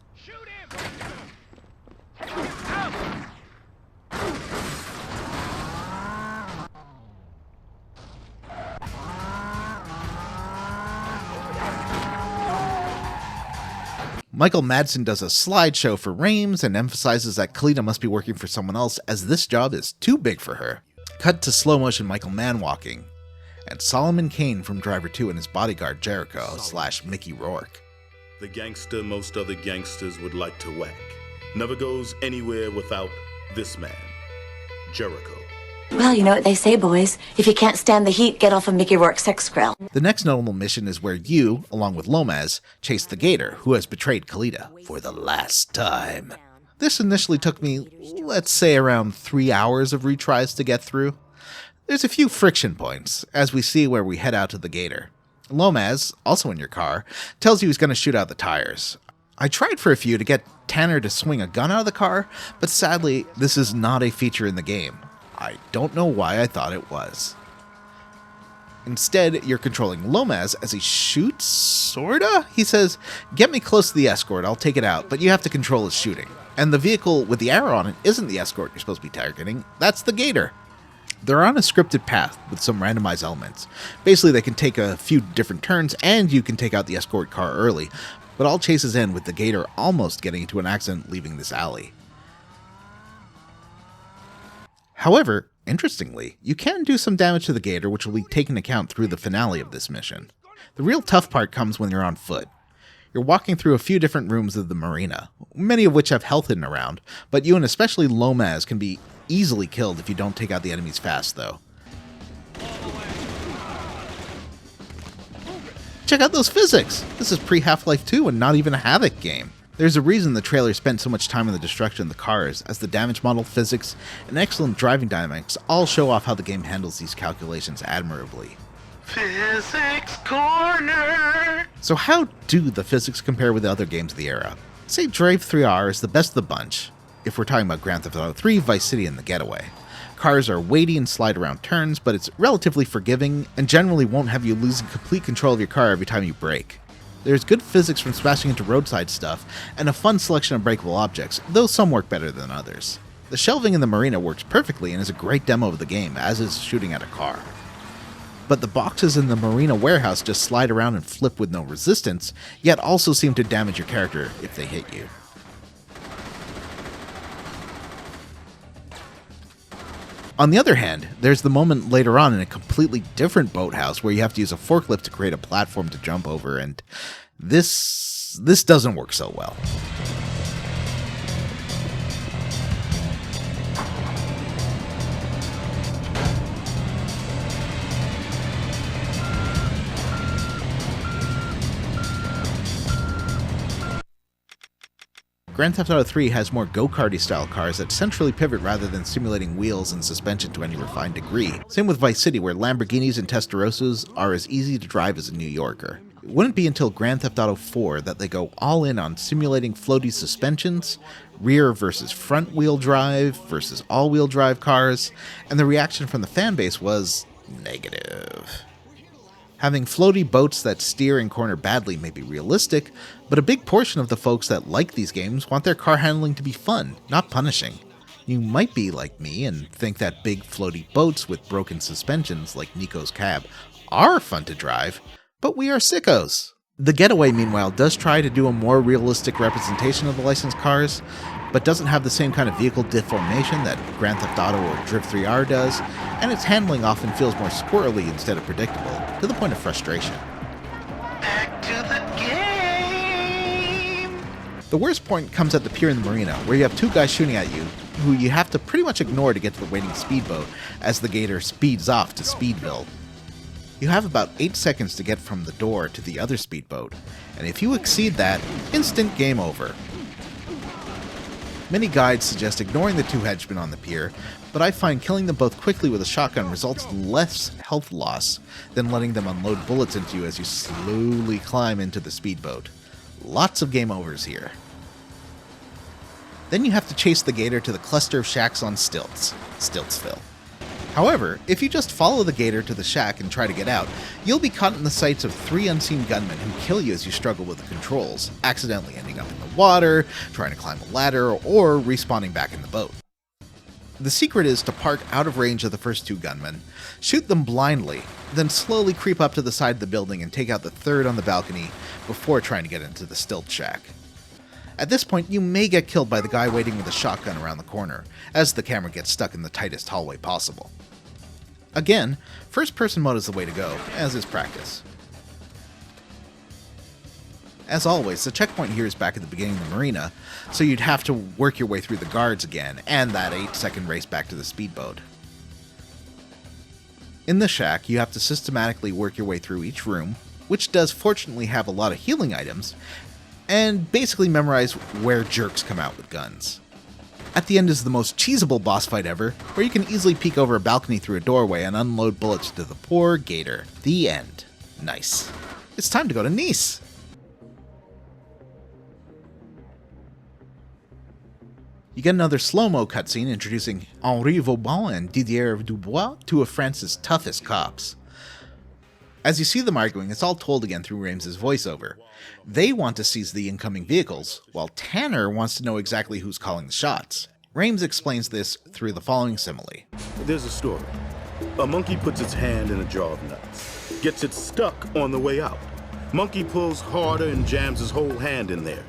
Michael Madsen does a slideshow for Rames and emphasizes that Kalita must be working for someone else as this job is too big for her. Cut to slow motion Michael Mann walking, and Solomon Kane from Driver 2 and his bodyguard Jericho / Mickey Rourke. The gangster most other gangsters would like to whack. Never goes anywhere without this man, Jericho. Well, you know what they say, boys. If you can't stand the heat, get off of Mickey Rourke's sex grill. The next notable mission is where you, along with Lomaz, chase the Gator, who has betrayed Kalita for the last time. This initially took me, let's say, around 3 hours of retries to get through. There's a few friction points, as we see where we head out to the Gator. Lomaz, also in your car, tells you he's going to shoot out the tires. I tried for a few to get Tanner to swing a gun out of the car, but sadly, this is not a feature in the game. I don't know why I thought it was. Instead, you're controlling Lomaz as he shoots, sorta? He says, "Get me close to the escort, I'll take it out," but you have to control his shooting. And the vehicle with the arrow on it isn't the escort you're supposed to be targeting, that's the Gator. They're on a scripted path with some randomized elements. Basically, they can take a few different turns, and you can take out the escort car early, but all chases end with the Gator almost getting into an accident leaving this alley. However, interestingly, you can do some damage to the Gator, which will be taken account through the finale of this mission. The real tough part comes when you're on foot. You're walking through a few different rooms of the marina, many of which have health hidden around, but you and especially Lomaz can be easily killed if you don't take out the enemies fast, though. Check out those physics! This is pre-Half-Life 2 and not even a Havoc game. There's a reason the trailer spent so much time on the destruction of the cars, as the damage model, physics, and excellent driving dynamics all show off how the game handles these calculations admirably. Physics Corner! So how do the physics compare with the other games of the era? I'd say DRIV3R is the best of the bunch, if we're talking about Grand Theft Auto 3, Vice City, and The Getaway. Cars are weighty and slide around turns, but it's relatively forgiving, and generally won't have you losing complete control of your car every time you brake. There's good physics from smashing into roadside stuff, and a fun selection of breakable objects, though some work better than others. The shelving in the marina works perfectly and is a great demo of the game, as is shooting at a car. but the boxes in the marina warehouse just slide around and flip with no resistance, yet also seem to damage your character if they hit you. On the other hand, there's the moment later on in a completely different boathouse where you have to use a forklift to create a platform to jump over, and this doesn't work so well. Grand Theft Auto 3 has more go-karty style cars that centrally pivot rather than simulating wheels and suspension to any refined degree. Same with Vice City, where Lamborghinis and Testarossas are as easy to drive as a New Yorker. It wouldn't be until Grand Theft Auto 4 that they go all in on simulating floaty suspensions, rear versus front wheel drive versus all-wheel drive cars, and the reaction from the fanbase was negative. Having floaty boats that steer and corner badly may be realistic, but a big portion of the folks that like these games want their car handling to be fun, not punishing. You might be like me and think that big floaty boats with broken suspensions like Nico's cab are fun to drive, but we are sickos. The Getaway, meanwhile, does try to do a more realistic representation of the licensed cars, but doesn't have the same kind of vehicle deformation that Grand Theft Auto or DRIV3R does, and its handling often feels more squirrely instead of predictable, to the point of frustration. Back to the game! The worst point comes at the pier in the marina, where you have two guys shooting at you, who you have to pretty much ignore to get to the waiting speedboat as the gator speeds off to Speedville. You have about 8 seconds to get from the door to the other speedboat, and if you exceed that, instant game over. Many guides suggest ignoring the two henchmen on the pier, but I find killing them both quickly with a shotgun results in less health loss than letting them unload bullets into you as you slowly climb into the speedboat. Lots of game overs here. Then you have to chase the gator to the cluster of shacks on stilts, Stiltsville. However, if you just follow the gator to the shack and try to get out, you'll be caught in the sights of 3 unseen gunmen who kill you as you struggle with the controls, accidentally ending up in the water, trying to climb a ladder, or respawning back in the boat. The secret is to park out of range of the first 2 gunmen, shoot them blindly, then slowly creep up to the side of the building and take out the third on the balcony before trying to get into the stilt shack. At this point, you may get killed by the guy waiting with a shotgun around the corner, as the camera gets stuck in the tightest hallway possible. Again, first-person mode is the way to go, as is practice. As always, the checkpoint here is back at the beginning of the marina, so you'd have to work your way through the guards again, and that 8-second race back to the speedboat. In the shack, you have to systematically work your way through each room, which does fortunately have a lot of healing items, and basically memorize where jerks come out with guns. At the end is the most cheesable boss fight ever, where you can easily peek over a balcony through a doorway and unload bullets to the poor gator. The end. Nice. It's time to go to Nice! You get another slow-mo cutscene introducing Henri Vauban and Didier Dubois, 2 of France's toughest cops. As you see them arguing, it's all told again through Rames's voiceover. They want to seize the incoming vehicles, while Tanner wants to know exactly who's calling the shots. Rames explains this through the following simile. There's a story. A monkey puts its hand in a jar of nuts, gets it stuck on the way out. Monkey pulls harder and jams his whole hand in there.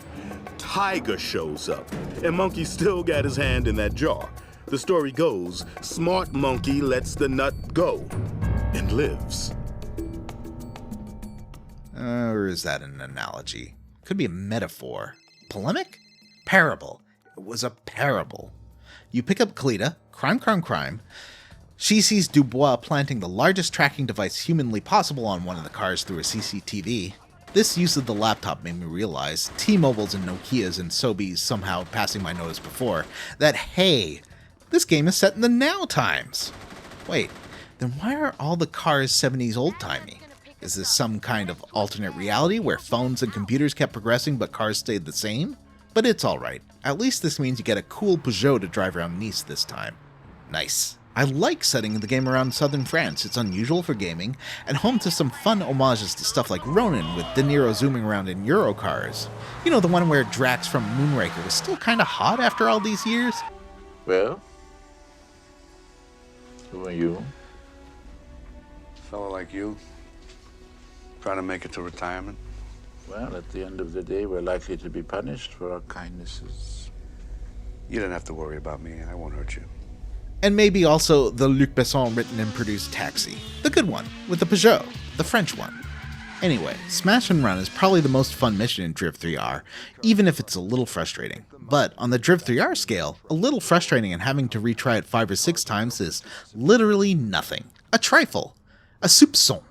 Tiger shows up, and Monkey still got his hand in that jar. The story goes, smart monkey lets the nut go, and lives. Or is that an analogy? Could be a metaphor. Polemic? Parable. It was a parable. You pick up Cleta, crime. She sees Dubois planting the largest tracking device humanly possible on one of the cars through a CCTV. This use of the laptop made me realize, T-Mobiles and Nokias and Sobeys somehow passing my notice before, that hey, this game is set in the now times. Wait, then why are all the cars 70s old-timey? Is this some kind of alternate reality where phones and computers kept progressing but cars stayed the same? But it's alright. At least this means you get a cool Peugeot to drive around Nice this time. Nice. I like setting the game around southern France. It's unusual for gaming, and home to some fun homages to stuff like Ronin with De Niro zooming around in Euro cars. You know, the one where Drax from Moonraker was still kinda hot after all these years? Well, who are you? fellow like you, trying to make it to retirement? Well, at the end of the day, we're likely to be punished for our kindnesses. You don't have to worry about me. I won't hurt you. And maybe also the Luc Besson written and produced Taxi. The good one, with the Peugeot, the French one. Anyway, Smash and Run is probably the most fun mission in DRIV3R, even if it's a little frustrating. But on the DRIV3R scale, a little frustrating and having to retry it 5 or 6 times is literally nothing. A trifle. A soupçon.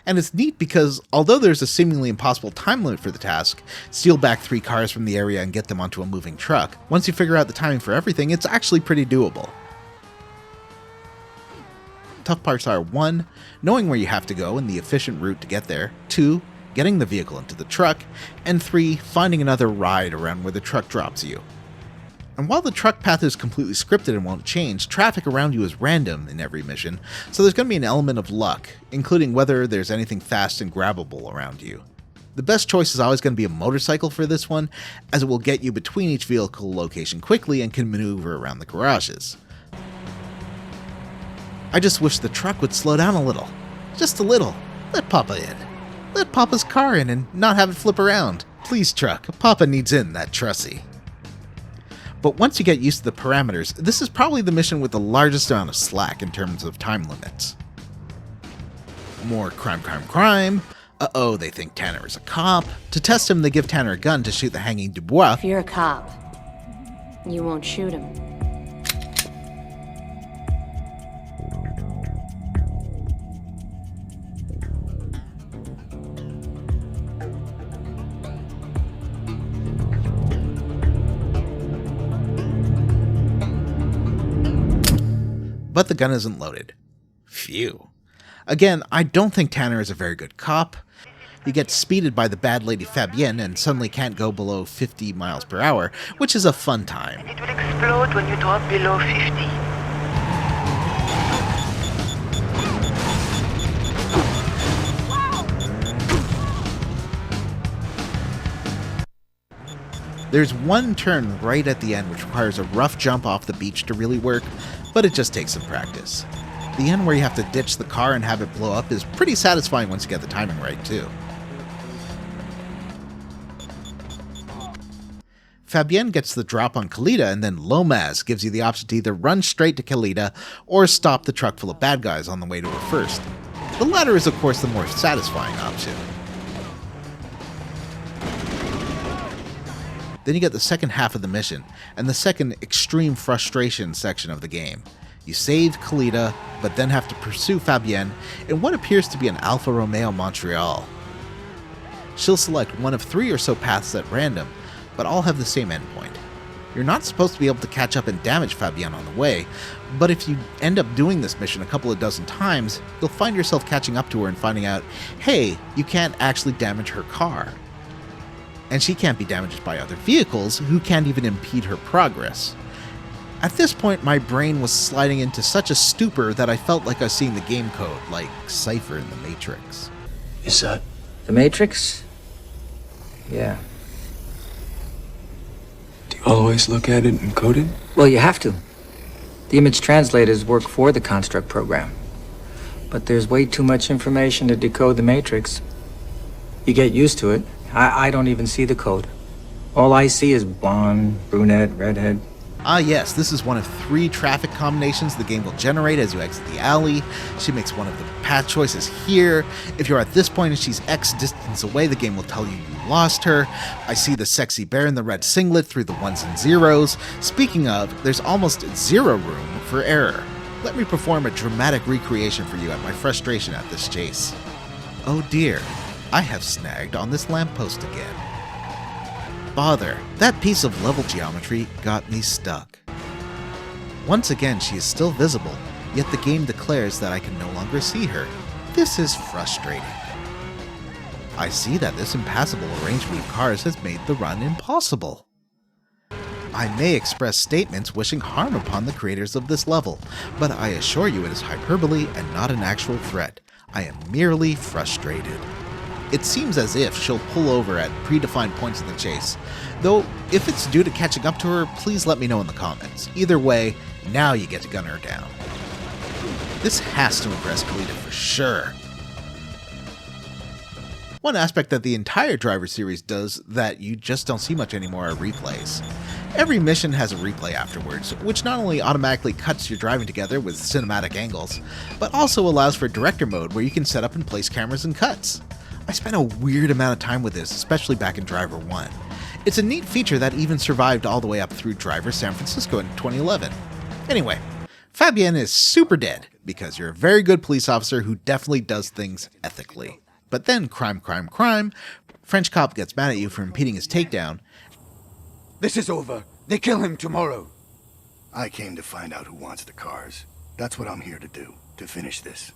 And it's neat because, although there's a seemingly impossible time limit for the task, steal back 3 cars from the area and get them onto a moving truck, once you figure out the timing for everything, it's actually pretty doable. Tough parts are 1. Knowing where you have to go and the efficient route to get there, 2. Getting the vehicle into the truck, and 3. Finding another ride around where the truck drops you. And while the truck path is completely scripted and won't change, traffic around you is random in every mission, so there's going to be an element of luck, including whether there's anything fast and grabbable around you. The best choice is always going to be a motorcycle for this one, as it will get you between each vehicle location quickly and can maneuver around the garages. I just wish the truck would slow down a little. Just a little. Let Papa in. Let Papa's car in and not have it flip around. Please, truck, Papa needs in that trussy. But once you get used to the parameters, this is probably the mission with the largest amount of slack in terms of time limits. More crime. Uh-oh, they think Tanner is a cop. To test him, they give Tanner a gun to shoot the hanging Dubois. If you're a cop, you won't shoot him. But the gun isn't loaded. Phew. Again, I don't think Tanner is a very good cop. He gets speeded by the bad lady Fabienne and suddenly can't go below 50 miles per hour, which is a fun time. It will explode when you drop below 50. There's one turn right at the end which requires a rough jump off the beach to really work, but it just takes some practice. The end where you have to ditch the car and have it blow up is pretty satisfying once you get the timing right, too. Fabienne gets the drop on Khalida, and then Lomas gives you the option to either run straight to Khalida or stop the truck full of bad guys on the way to her first. The latter is, of course, the more satisfying option. Then you get the second half of the mission, and the second extreme frustration section of the game. You save Khalida, but then have to pursue Fabienne in what appears to be an Alfa Romeo Montreal. She'll select one of 3 or so paths at random, but all have the same endpoint. You're not supposed to be able to catch up and damage Fabienne on the way, but if you end up doing this mission a couple of dozen times, you'll find yourself catching up to her and finding out, hey, you can't actually damage her car. And she can't be damaged by other vehicles who can't even impede her progress. At this point, my brain was sliding into such a stupor that I felt like I was seeing the game code, like Cypher in The Matrix. Is that The Matrix? Yeah. Do you always look at it and code it? Well, you have to. The image translators work for the construct program. But there's way too much information to decode the Matrix. You get used to it. I don't even see the code. All I see is blonde, brunette, redhead. Ah yes, this is one of 3 traffic combinations the game will generate as you exit the alley. She makes one of the path choices here. If you're at this point and she's X distance away, the game will tell you you lost her. I see the sexy bear in the red singlet through the 1s and 0s. Speaking of, there's almost 0 room for error. Let me perform a dramatic recreation for you at my frustration at this chase. Oh dear, I have snagged on this lamppost again. Bother, that piece of level geometry got me stuck. Once again, she is still visible, yet the game declares that I can no longer see her. This is frustrating. I see that this impassable arrangement of cars has made the run impossible. I may express statements wishing harm upon the creators of this level, but I assure you it is hyperbole and not an actual threat. I am merely frustrated. It seems as if she'll pull over at predefined points in the chase, though if it's due to catching up to her, please let me know in the comments. Either way, now you get to gun her down. This has to impress Kalita for sure. One aspect that the entire Driver series does that you just don't see much anymore are replays. Every mission has a replay afterwards, which not only automatically cuts your driving together with cinematic angles, but also allows for director mode where you can set up and place cameras and cuts. I spent a weird amount of time with this, especially back in Driver 1. It's a neat feature that even survived all the way up through Driver San Francisco in 2011. Anyway, Fabienne is super dead, because you're a very good police officer who definitely does things ethically. But then, crime, French cop gets mad at you for impeding his takedown. This is over. They kill him tomorrow. I came to find out who wants the cars. That's what I'm here to do, to finish this.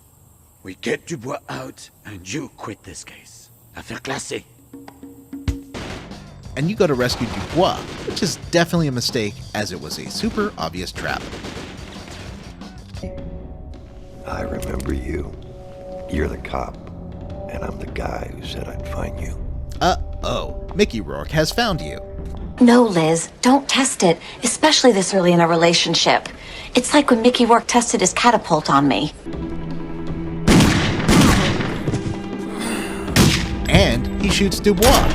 We get Dubois out, and you quit this case. Affaire classée. And you go to rescue Dubois, which is definitely a mistake, as it was a super obvious trap. I remember you. You're the cop. And I'm the guy who said I'd find you. Uh-oh, Mickey Rourke has found you. No, Liz, don't test it, especially this early in a relationship. It's like when Mickey Rourke tested his catapult on me. And he shoots Dubois.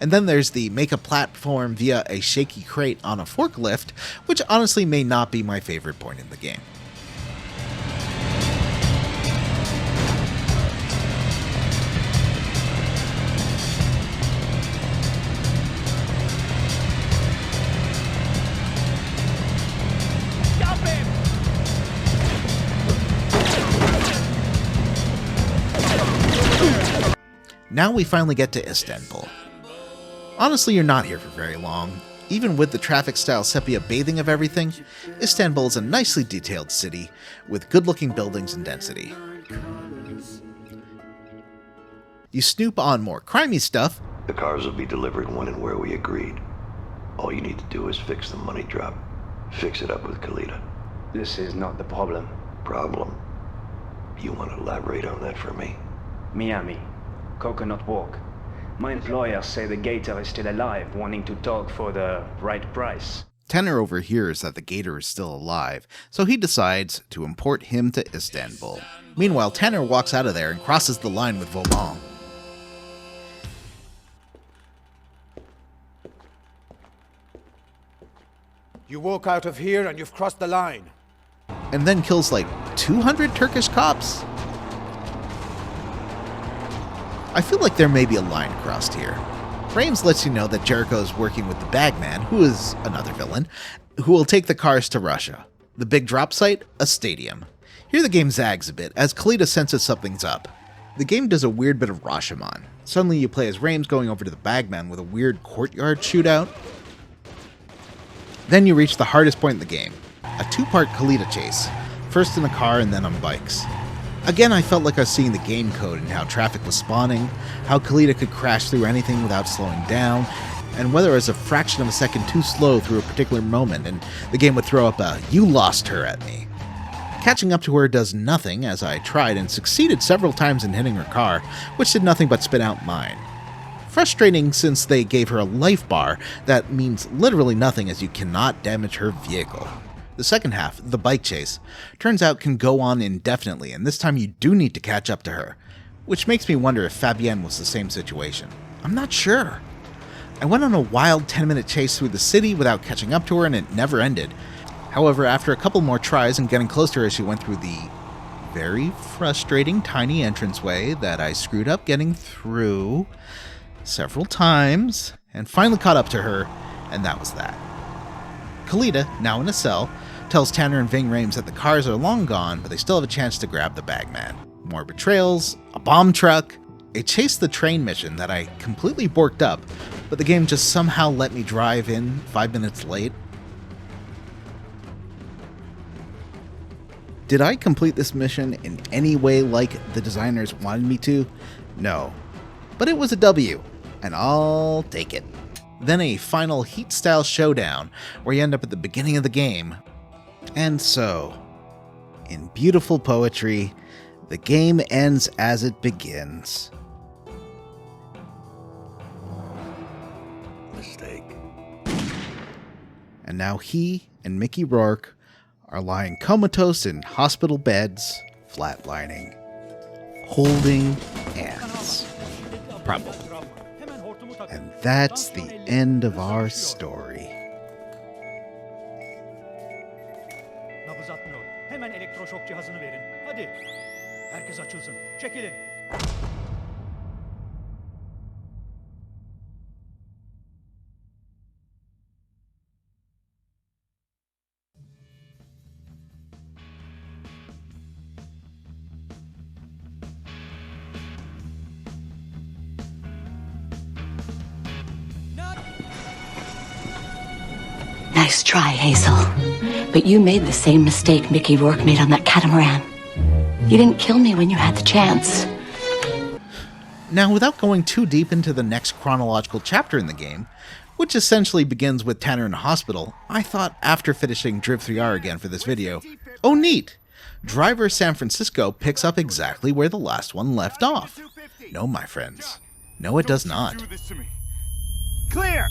And then there's the make a platform via a shaky crate on a forklift, which honestly may not be my favorite point in the game. Stop him! Now we finally get to Istanbul. Honestly, you're not here for very long. Even with the traffic-style sepia bathing of everything, Istanbul is a nicely detailed city with good-looking buildings and density. You snoop on more crimey stuff. The cars will be delivered when and where we agreed. All you need to do is fix the money drop. Fix it up with Kalita. This is not the problem. Problem? You want to elaborate on that for me? Miami. Coconut Walk. My employers say the Gator is still alive, wanting to talk for the right price. Tanner overhears that the Gator is still alive, so he decides to import him to Istanbul. Meanwhile, Tanner walks out of there and crosses the line with Vauban. You walk out of here and you've crossed the line. And then kills like 200 Turkish cops? I feel like there may be a line crossed here. Rames lets you know that Jericho is working with the Bagman, who is another villain, who will take the cars to Russia. The big drop site? A stadium. Here the game zags a bit, as Kalita senses something's up. The game does a weird bit of Rashomon. Suddenly you play as Rames going over to the Bagman with a weird courtyard shootout. Then you reach the hardest point in the game, a two-part Kalita chase, first in the car and then on bikes. Again, I felt like I was seeing the game code and how traffic was spawning, how Kalita could crash through anything without slowing down, and whether it was a fraction of a second too slow through a particular moment, and the game would throw up a "you lost her" at me. Catching up to her does nothing, as I tried and succeeded several times in hitting her car, which did nothing but spit out mine. Frustrating since they gave her a life bar that means literally nothing, as you cannot damage her vehicle. The second half, the bike chase, turns out can go on indefinitely, and this time you do need to catch up to her, which makes me wonder if Fabienne was the same situation. I'm not sure. I went on a wild 10-minute chase through the city without catching up to her, and it never ended. However, after a couple more tries and getting close to her as she went through the very frustrating tiny entranceway that I screwed up getting through several times, and finally caught up to her, and that was that. Kalita, now in a cell, tells Tanner and Ving Rhames that the cars are long gone, but they still have a chance to grab the Bagman. More betrayals, a bomb truck, a chase the train mission that I completely borked up, but the game just somehow let me drive in 5 minutes late. Did I complete this mission in any way like the designers wanted me to? No. But it was a W, and I'll take it. Then a final Heat-style showdown, where you end up at the beginning of the game. And so, in beautiful poetry, the game ends as it begins. Mistake. and now he and Mickey Rourke are lying comatose in hospital beds, flatlining, holding hands. Probably. And that's the end of our story. Nabız atmıyor. Hemen elektroşok cihazını verin. Hadi. Herkes açılsın. Çekilin. Nice try, Hazel. But you made the same mistake Mickey Rourke made on that catamaran. You didn't kill me when you had the chance. Now, without going too deep into the next chronological chapter in the game, which essentially begins with Tanner in the hospital, I thought after finishing DRIV3R again for this video, oh neat! Driver San Francisco picks up exactly where the last one left off. No, my friends. No, it does not. Clear!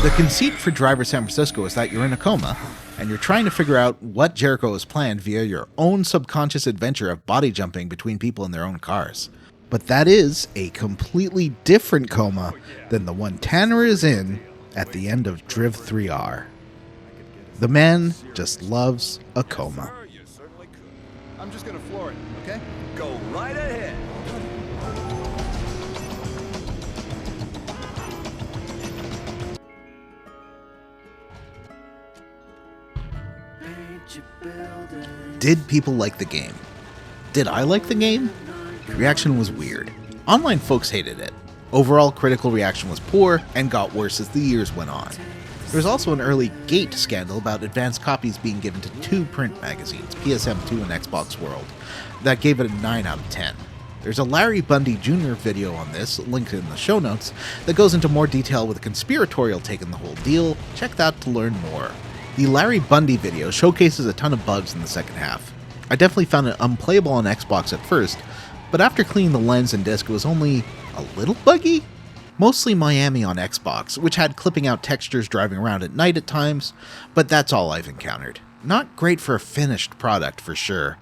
The conceit for Driver San Francisco is that you're in a coma, and you're trying to figure out what Jericho has planned via your own subconscious adventure of body jumping between people in their own cars. But that is a completely different coma than the one Tanner is in at the end of DRIV3R. The man just loves a coma. I'm just gonna floor it, okay? Go right ahead. Did people like the game? Did I like the game? The reaction was weird. Online folks hated it. Overall critical reaction was poor and got worse as the years went on. There was also an early Gate scandal about advanced copies being given to 2 print magazines, PSM2 and Xbox World, that gave it a 9 out of 10. There's a Larry Bundy Jr. video on this, linked in the show notes, that goes into more detail with a conspiratorial take on the whole deal. Check that to learn more. The Larry Bundy video showcases a ton of bugs in the second half. I definitely found it unplayable on Xbox at first, but after cleaning the lens and disc it was only a little buggy? Mostly Miami on Xbox, which had clipping out textures driving around at night at times, but that's all I've encountered. Not great for a finished product for sure.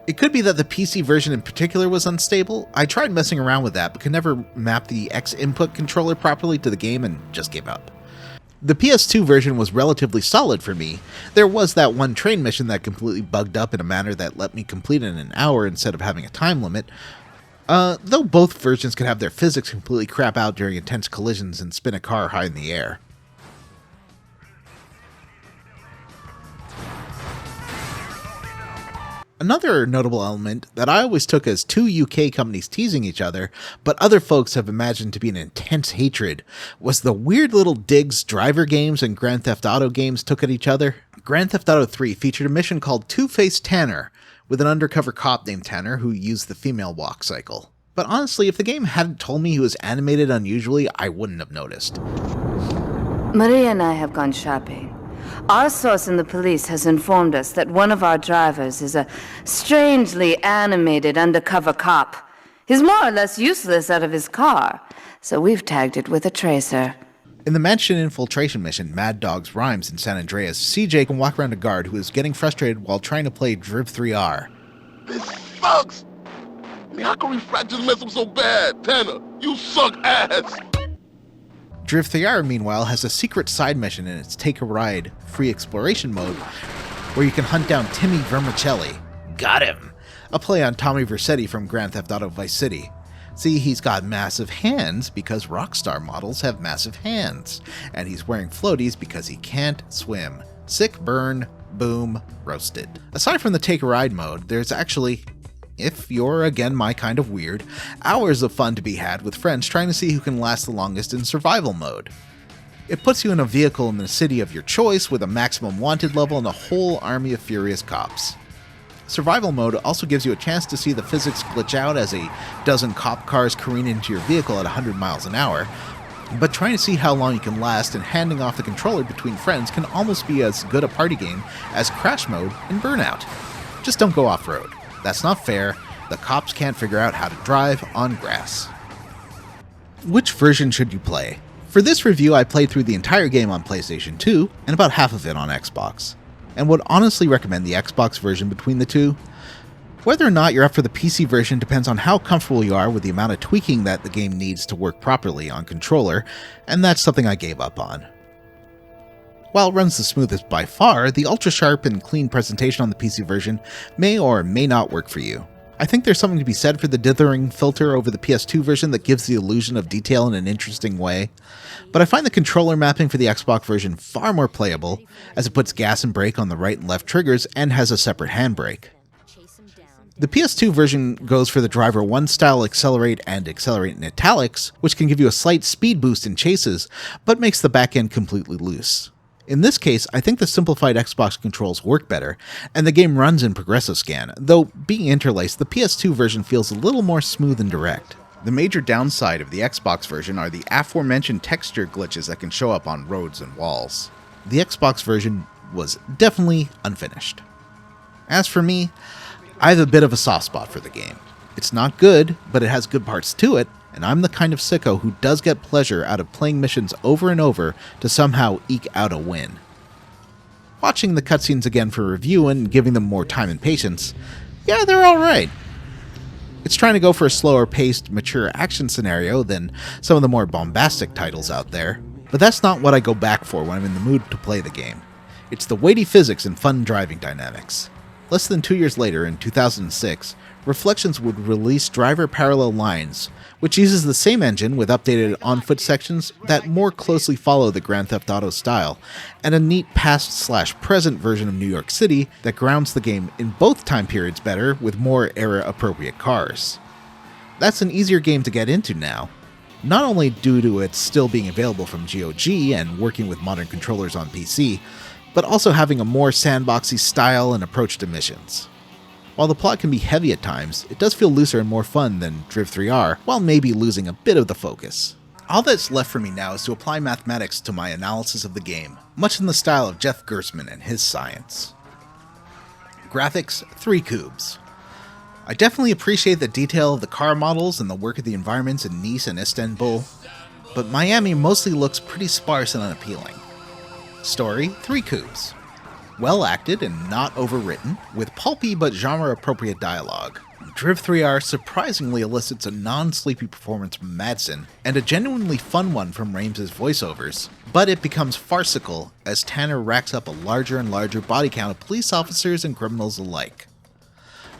It could be that the PC version in particular was unstable. I tried messing around with that, but could never map the X input controller properly to the game and just gave up. The PS2 version was relatively solid for me. There was that one train mission that completely bugged up in a manner that let me complete it in an hour instead of having a time limit. Though both versions could have their physics completely crap out during intense collisions and spin a car high in the air. Another notable element that I always took as 2 UK companies teasing each other, but other folks have imagined to be an intense hatred, was the weird little digs driver games and Grand Theft Auto games took at each other. Grand Theft Auto 3 featured a mission called Two-Faced Tanner, with an undercover cop named Tanner who used the female walk cycle. But honestly, if the game hadn't told me he was animated unusually, I wouldn't have noticed. Maria and I have gone shopping. Our source in the police has informed us that one of our drivers is a strangely animated undercover cop. He's more or less useless out of his car, so we've tagged it with a tracer. In the mansion infiltration mission, Mad Dog's Rhymes in San Andreas, CJ can walk around a guard who is getting frustrated while trying to play DRIV3R. This sucks! I mean, how can refractors mess up so bad? Tanner, you suck ass! DRIV3R, meanwhile, has a secret side mission in its Take a Ride free exploration mode where you can hunt down Timmy Vermicelli. Got him! A play on Tommy Vercetti from Grand Theft Auto Vice City. See, he's got massive hands because Rockstar models have massive hands, and he's wearing floaties because he can't swim. Sick burn, boom, roasted. Aside from the Take a Ride mode, there's actually, if you're again my kind of weird, hours of fun to be had with friends trying to see who can last the longest in survival mode. It puts you in a vehicle in the city of your choice with a maximum wanted level and a whole army of furious cops. Survival mode also gives you a chance to see the physics glitch out as a dozen cop cars careen into your vehicle at 100 miles an hour, but trying to see how long you can last and handing off the controller between friends can almost be as good a party game as Crash mode in Burnout. Just don't go off-road. That's not fair. The cops can't figure out how to drive on grass. Which version should you play? For this review, I played through the entire game on PlayStation 2 and about half of it on Xbox, and would honestly recommend the Xbox version between the two. Whether or not you're up for the PC version depends on how comfortable you are with the amount of tweaking that the game needs to work properly on controller, and that's something I gave up on. While it runs the smoothest by far, the ultra-sharp and clean presentation on the PC version may or may not work for you. I think there's something to be said for the dithering filter over the PS2 version that gives the illusion of detail in an interesting way, but I find the controller mapping for the Xbox version far more playable, as it puts gas and brake on the right and left triggers and has a separate handbrake. The PS2 version goes for the driver 1 style accelerate and accelerate in italics, which can give you a slight speed boost in chases, but makes the back end completely loose. In this case, I think the simplified Xbox controls work better, and the game runs in progressive scan, though being interlaced, the PS2 version feels a little more smooth and direct. The major downside of the Xbox version are the aforementioned texture glitches that can show up on roads and walls. The Xbox version was definitely unfinished. As for me, I have a bit of a soft spot for the game. It's not good, but it has good parts to it, and I'm the kind of sicko who does get pleasure out of playing missions over and over to somehow eke out a win. Watching the cutscenes again for review and giving them more time and patience, yeah, they're alright. It's trying to go for a slower paced, mature action scenario than some of the more bombastic titles out there, but that's not what I go back for when I'm in the mood to play the game. It's the weighty physics and fun driving dynamics. Less than 2 years later, in 2006, Reflections would release Driver Parallel Lines, which uses the same engine with updated on-foot sections that more closely follow the Grand Theft Auto style, and a neat past/present version of New York City that grounds the game in both time periods better with more era-appropriate cars. That's an easier game to get into now, not only due to it still being available from GOG and working with modern controllers on PC, but also having a more sandboxy style and approach to missions. While the plot can be heavy at times, it does feel looser and more fun than DRIV3R, while maybe losing a bit of the focus. All that's left for me now is to apply mathematics to my analysis of the game, much in the style of Jeff Gerstmann and his science. Graphics, 3 cubes. I definitely appreciate the detail of the car models and the work of the environments in Nice and Istanbul, but Miami mostly looks pretty sparse and unappealing. Story, 3 cubes. Well acted and not overwritten, with pulpy but genre-appropriate dialogue. DRIV3R surprisingly elicits a non-sleepy performance from Madsen, and a genuinely fun one from Rames' voiceovers, but it becomes farcical as Tanner racks up a larger and larger body count of police officers and criminals alike.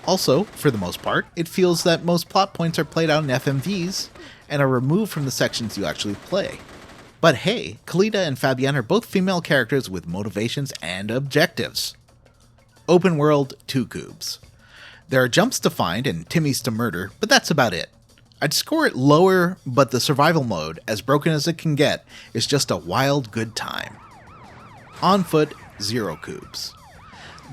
Also, for the most part, it feels that most plot points are played out in FMVs, and are removed from the sections you actually play. But hey, Kalita and Fabienne are both female characters with motivations and objectives. Open world, 2 cubes. There are jumps to find and Timmys to murder, but that's about it. I'd score it lower, but the survival mode, as broken as it can get, is just a wild good time. On foot, 0 cubes.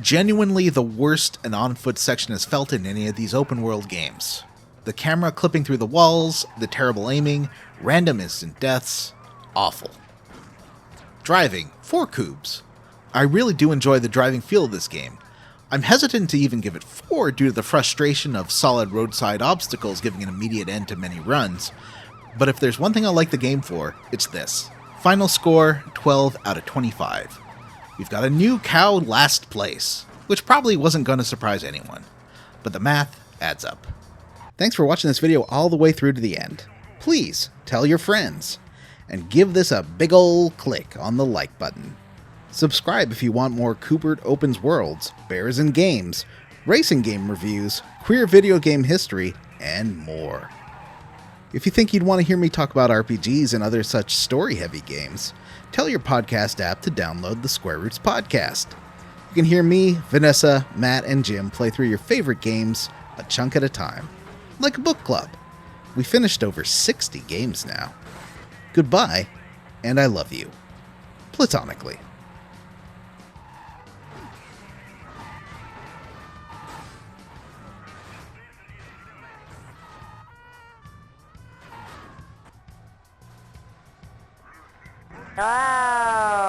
Genuinely the worst an on-foot section has felt in any of these open world games. The camera clipping through the walls, the terrible aiming, random instant deaths, awful. Driving, 4 cubes. I really do enjoy the driving feel of this game. I'm hesitant to even give it 4 due to the frustration of solid roadside obstacles giving an immediate end to many runs, but if there's one thing I like the game for, it's this. Final score, 12 out of 25. We've got a new cow last place, which probably wasn't going to surprise anyone, but the math adds up. Thanks for watching this video all the way through to the end. Please tell your friends, and give this a big ol' click on the like button. Subscribe if you want more Koobert Opens Worlds, Bears and Games, racing game reviews, queer video game history, and more. If you think you'd want to hear me talk about RPGs and other such story-heavy games, tell your podcast app to download the Square Roots podcast. You can hear me, Vanessa, Matt, and Jim play through your favorite games a chunk at a time, like a book club. We finished over 60 games now. Goodbye, and I love you. Platonically. Oh.